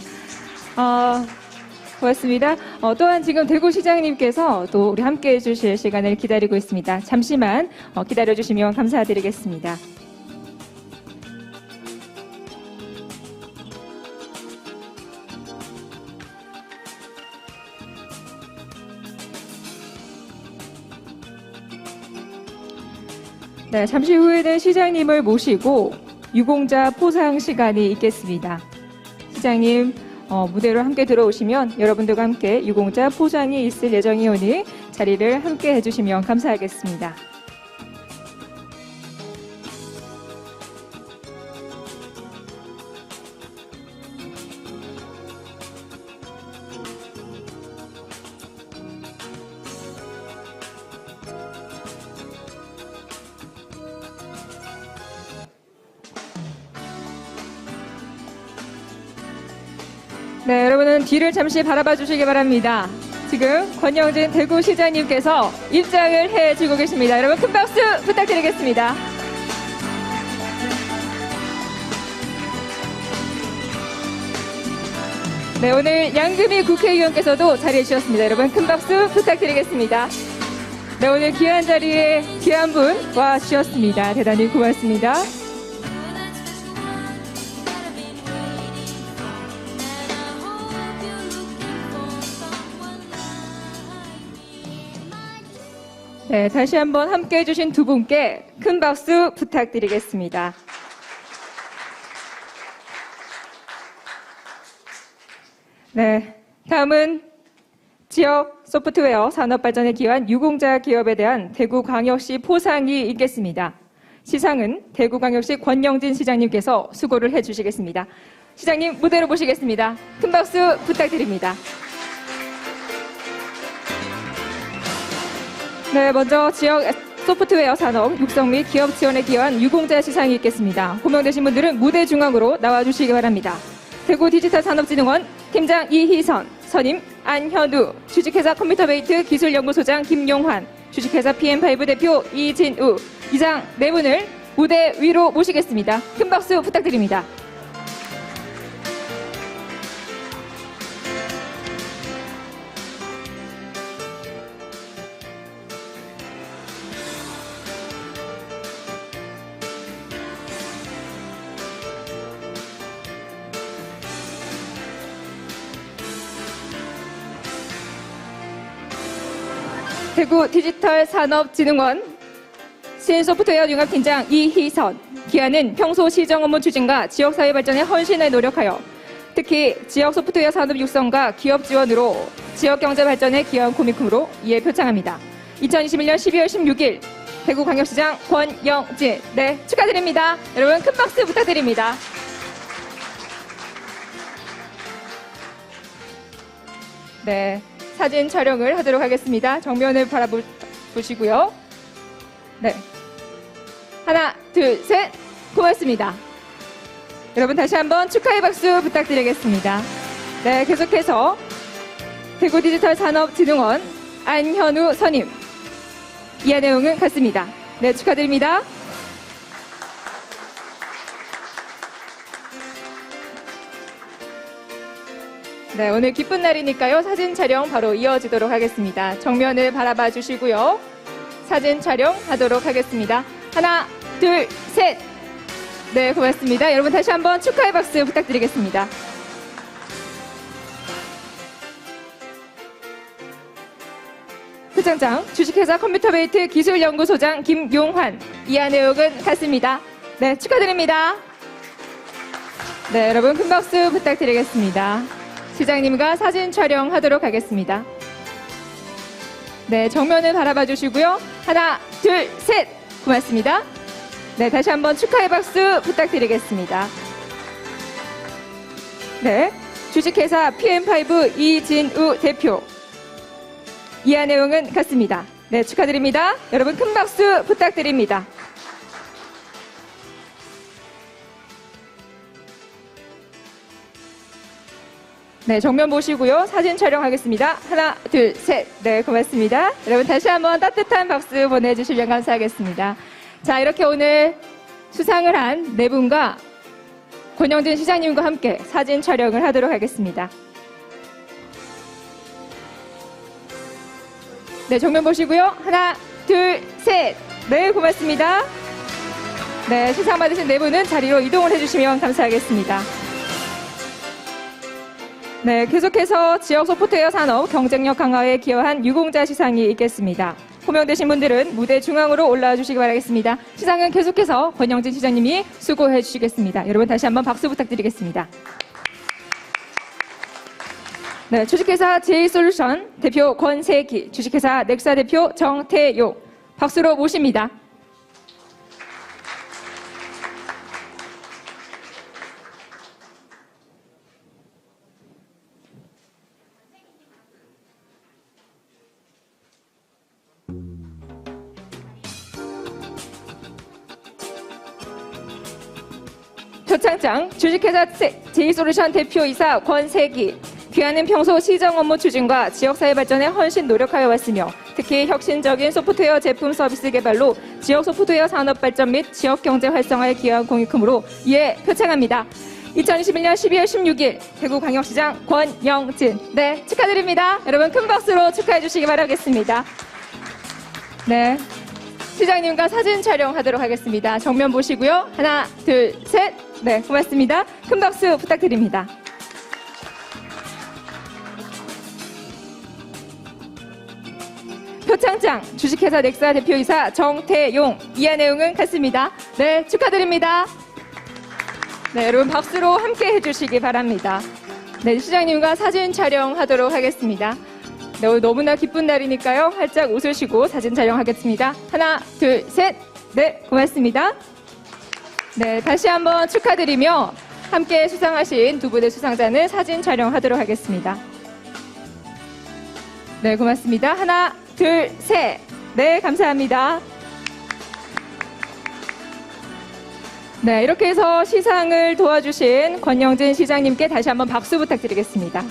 고맙습니다. 또한 지금 대구시장님께서 또 우리 함께 해주실 시간을 기다리고 있습니다. 잠시만 기다려주시면 감사드리겠습니다. 네, 잠시 후에는 시장님을 모시고 유공자 포상 시간이 있겠습니다. 시장님 무대로 함께 들어오시면 여러분들과 함께 유공자 포상이 있을 예정이오니 자리를 함께 해주시면 감사하겠습니다. 네, 여러분은 뒤를 잠시 바라봐 주시기 바랍니다. 지금 권영진 대구시장님께서 입장을 해주고 계십니다. 여러분 큰 박수 부탁드리겠습니다. 네, 오늘 양금희 국회의원께서도 자리해 주셨습니다. 여러분 큰 박수 부탁드리겠습니다. 네, 오늘 귀한 자리에 귀한 분 와 주셨습니다. 대단히 고맙습니다. 네, 다시 한번 함께 해주신 두 분께 큰 박수 부탁드리겠습니다. 네, 다음은 지역 소프트웨어 산업 발전에 기여한 유공자 기업에 대한 대구광역시 포상이 있겠습니다. 시상은 대구광역시 권영진 시장님께서 수고를 해주시겠습니다. 시장님 무대로 모시겠습니다. 큰 박수 부탁드립니다. 네, 먼저 지역 소프트웨어 산업 육성 및 기업 지원에 기여한 유공자 시상이 있겠습니다. 호명되신 분들은 무대 중앙으로 나와주시기 바랍니다. 대구 디지털산업진흥원 팀장 이희선, 선임 안현우, 주식회사 컴퓨터베이트 기술연구소장 김용환, 주식회사 PM5 대표 이진우, 이장 네 분을 무대 위로 모시겠습니다. 큰 박수 부탁드립니다. 대구 디지털산업진흥원 신소프트웨어 융합팀장 이희선, 기아는 평소 시정 업무 추진과 지역사회 발전에 헌신에 노력하여 특히 지역 소프트웨어 산업 육성과 기업 지원으로 지역 경제 발전에 기여한 코미쿰으로 이에 표창합니다. 2021년 12월 16일 대구광역시장 권영진, 네, 축하드립니다. 여러분 큰 박수 부탁드립니다. 네, 사진 촬영을 하도록 하겠습니다. 정면을 바라보시고요. 네, 하나, 둘, 셋, 고맙습니다. 여러분 다시 한번 축하의 박수 부탁드리겠습니다. 네, 계속해서 대구 디지털 산업진흥원 안현우 선임. 이하 내용은 같습니다. 네, 축하드립니다. 네, 오늘 기쁜 날이니까요. 사진 촬영 바로 이어지도록 하겠습니다. 정면을 바라봐 주시고요. 사진 촬영하도록 하겠습니다. 하나, 둘, 셋. 네, 고맙습니다. 여러분 다시 한번 축하의 박수 부탁드리겠습니다. 부장장, 주식회사 컴퓨터베이트 기술연구소장 김용환. 이하 내용은 같습니다. 네, 축하드립니다. 네, 여러분 큰 박수 부탁드리겠습니다. 시장님과 사진 촬영하도록 하겠습니다. 네, 정면을 바라봐 주시고요. 하나, 둘, 셋. 고맙습니다. 네, 다시 한번 축하의 박수 부탁드리겠습니다. 네, 주식회사 PM5 이진우 대표. 이하 내용은 같습니다. 네, 축하드립니다. 여러분 큰 박수 부탁드립니다. 네, 정면 보시고요. 사진 촬영하겠습니다. 하나, 둘, 셋. 네, 고맙습니다. 여러분 다시 한번 따뜻한 박수 보내주시면 감사하겠습니다. 자, 이렇게 오늘 수상을 한 네 분과 권영진 시장님과 함께 사진 촬영을 하도록 하겠습니다. 네, 정면 보시고요. 하나, 둘, 셋. 네, 고맙습니다. 네, 수상 받으신 네 분은 자리로 이동을 해주시면 감사하겠습니다. 네, 계속해서 지역 소프트웨어 산업 경쟁력 강화에 기여한 유공자 시상이 있겠습니다. 호명되신 분들은 무대 중앙으로 올라와 주시기 바라겠습니다. 시상은 계속해서 권영진 시장님이 수고해 주시겠습니다. 여러분 다시 한번 박수 부탁드리겠습니다. 네, 주식회사 제이솔루션 대표 권세기, 주식회사 넥사 대표 정태용. 박수로 모십니다. 표창장 주식회사 제이솔루션 대표이사 권세기. 귀하는 평소 시정 업무 추진과 지역사회 발전에 헌신 노력하여 왔으며 특히 혁신적인 소프트웨어 제품 서비스 개발로 지역 소프트웨어 산업 발전 및 지역 경제 활성화에 기여한 공이 크므로 이에 표창합니다. 2021년 12월 16일 대구광역시장 권영진. 네, 축하드립니다. 여러분 큰 박수로 축하해 주시기 바라겠습니다. 네, 시장님과 사진 촬영하도록 하겠습니다. 정면 보시고요. 하나, 둘, 셋. 네, 고맙습니다. 큰 박수 부탁드립니다. 표창장 주식회사 넥사 대표이사 정태용. 이하 내용은 같습니다. 네, 축하드립니다. 네, 여러분 박수로 함께 해주시기 바랍니다. 네, 시장님과 사진 촬영하도록 하겠습니다. 네, 오늘 너무나 기쁜 날이니까요. 활짝 웃으시고 사진 촬영하겠습니다. 하나, 둘, 셋. 네, 고맙습니다. 네, 다시 한번 축하드리며 함께 수상하신 두 분의 수상자는 사진 촬영하도록 하겠습니다. 네, 고맙습니다. 하나, 둘, 셋. 네, 감사합니다. 네, 이렇게 해서 시상을 도와주신 권영진 시장님께 다시 한번 박수 부탁드리겠습니다.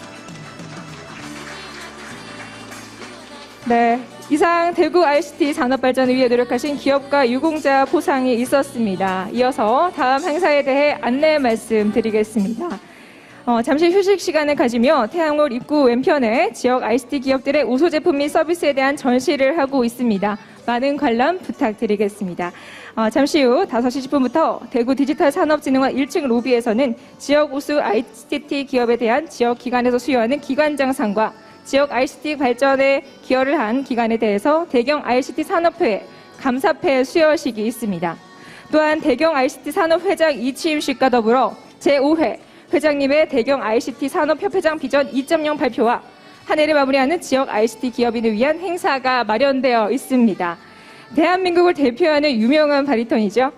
네, 이상 대구 ICT 산업발전을 위해 노력하신 기업과 유공자 포상이 있었습니다. 이어서 다음 행사에 대해 안내 말씀드리겠습니다. 잠시 휴식 시간을 가지며 태양홀 입구 왼편에 지역 ICT 기업들의 우수 제품 및 서비스에 대한 전시를 하고 있습니다. 많은 관람 부탁드리겠습니다. 잠시 후 5시 10분부터 대구 디지털 산업진흥원 1층 로비에서는 지역 우수 ICT 기업에 대한 지역 기관에서 수여하는 기관장상과 지역 ICT 발전에 기여를 한 기관에 대해서 대경 ICT 산업회 감사패 수여식이 있습니다. 또한 대경 ICT 산업회장 이치임식과 더불어 제5회 회장님의 대경 ICT 산업협회장 비전 2.0 발표와 한 해를 마무리하는 지역 ICT 기업인을 위한 행사가 마련되어 있습니다. 대한민국을 대표하는 유명한 바리톤이죠.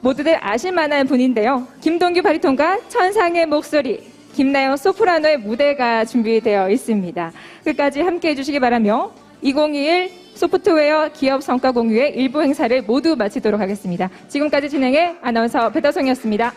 모두들 아실만한 분인데요. 김동규 바리톤과 천상의 목소리, 김나영 소프라노의 무대가 준비되어 있습니다. 끝까지 함께해 주시기 바라며 2021 소프트웨어 기업 성과 공유의 일부 행사를 모두 마치도록 하겠습니다. 지금까지 진행해 아나운서 배다송이었습니다.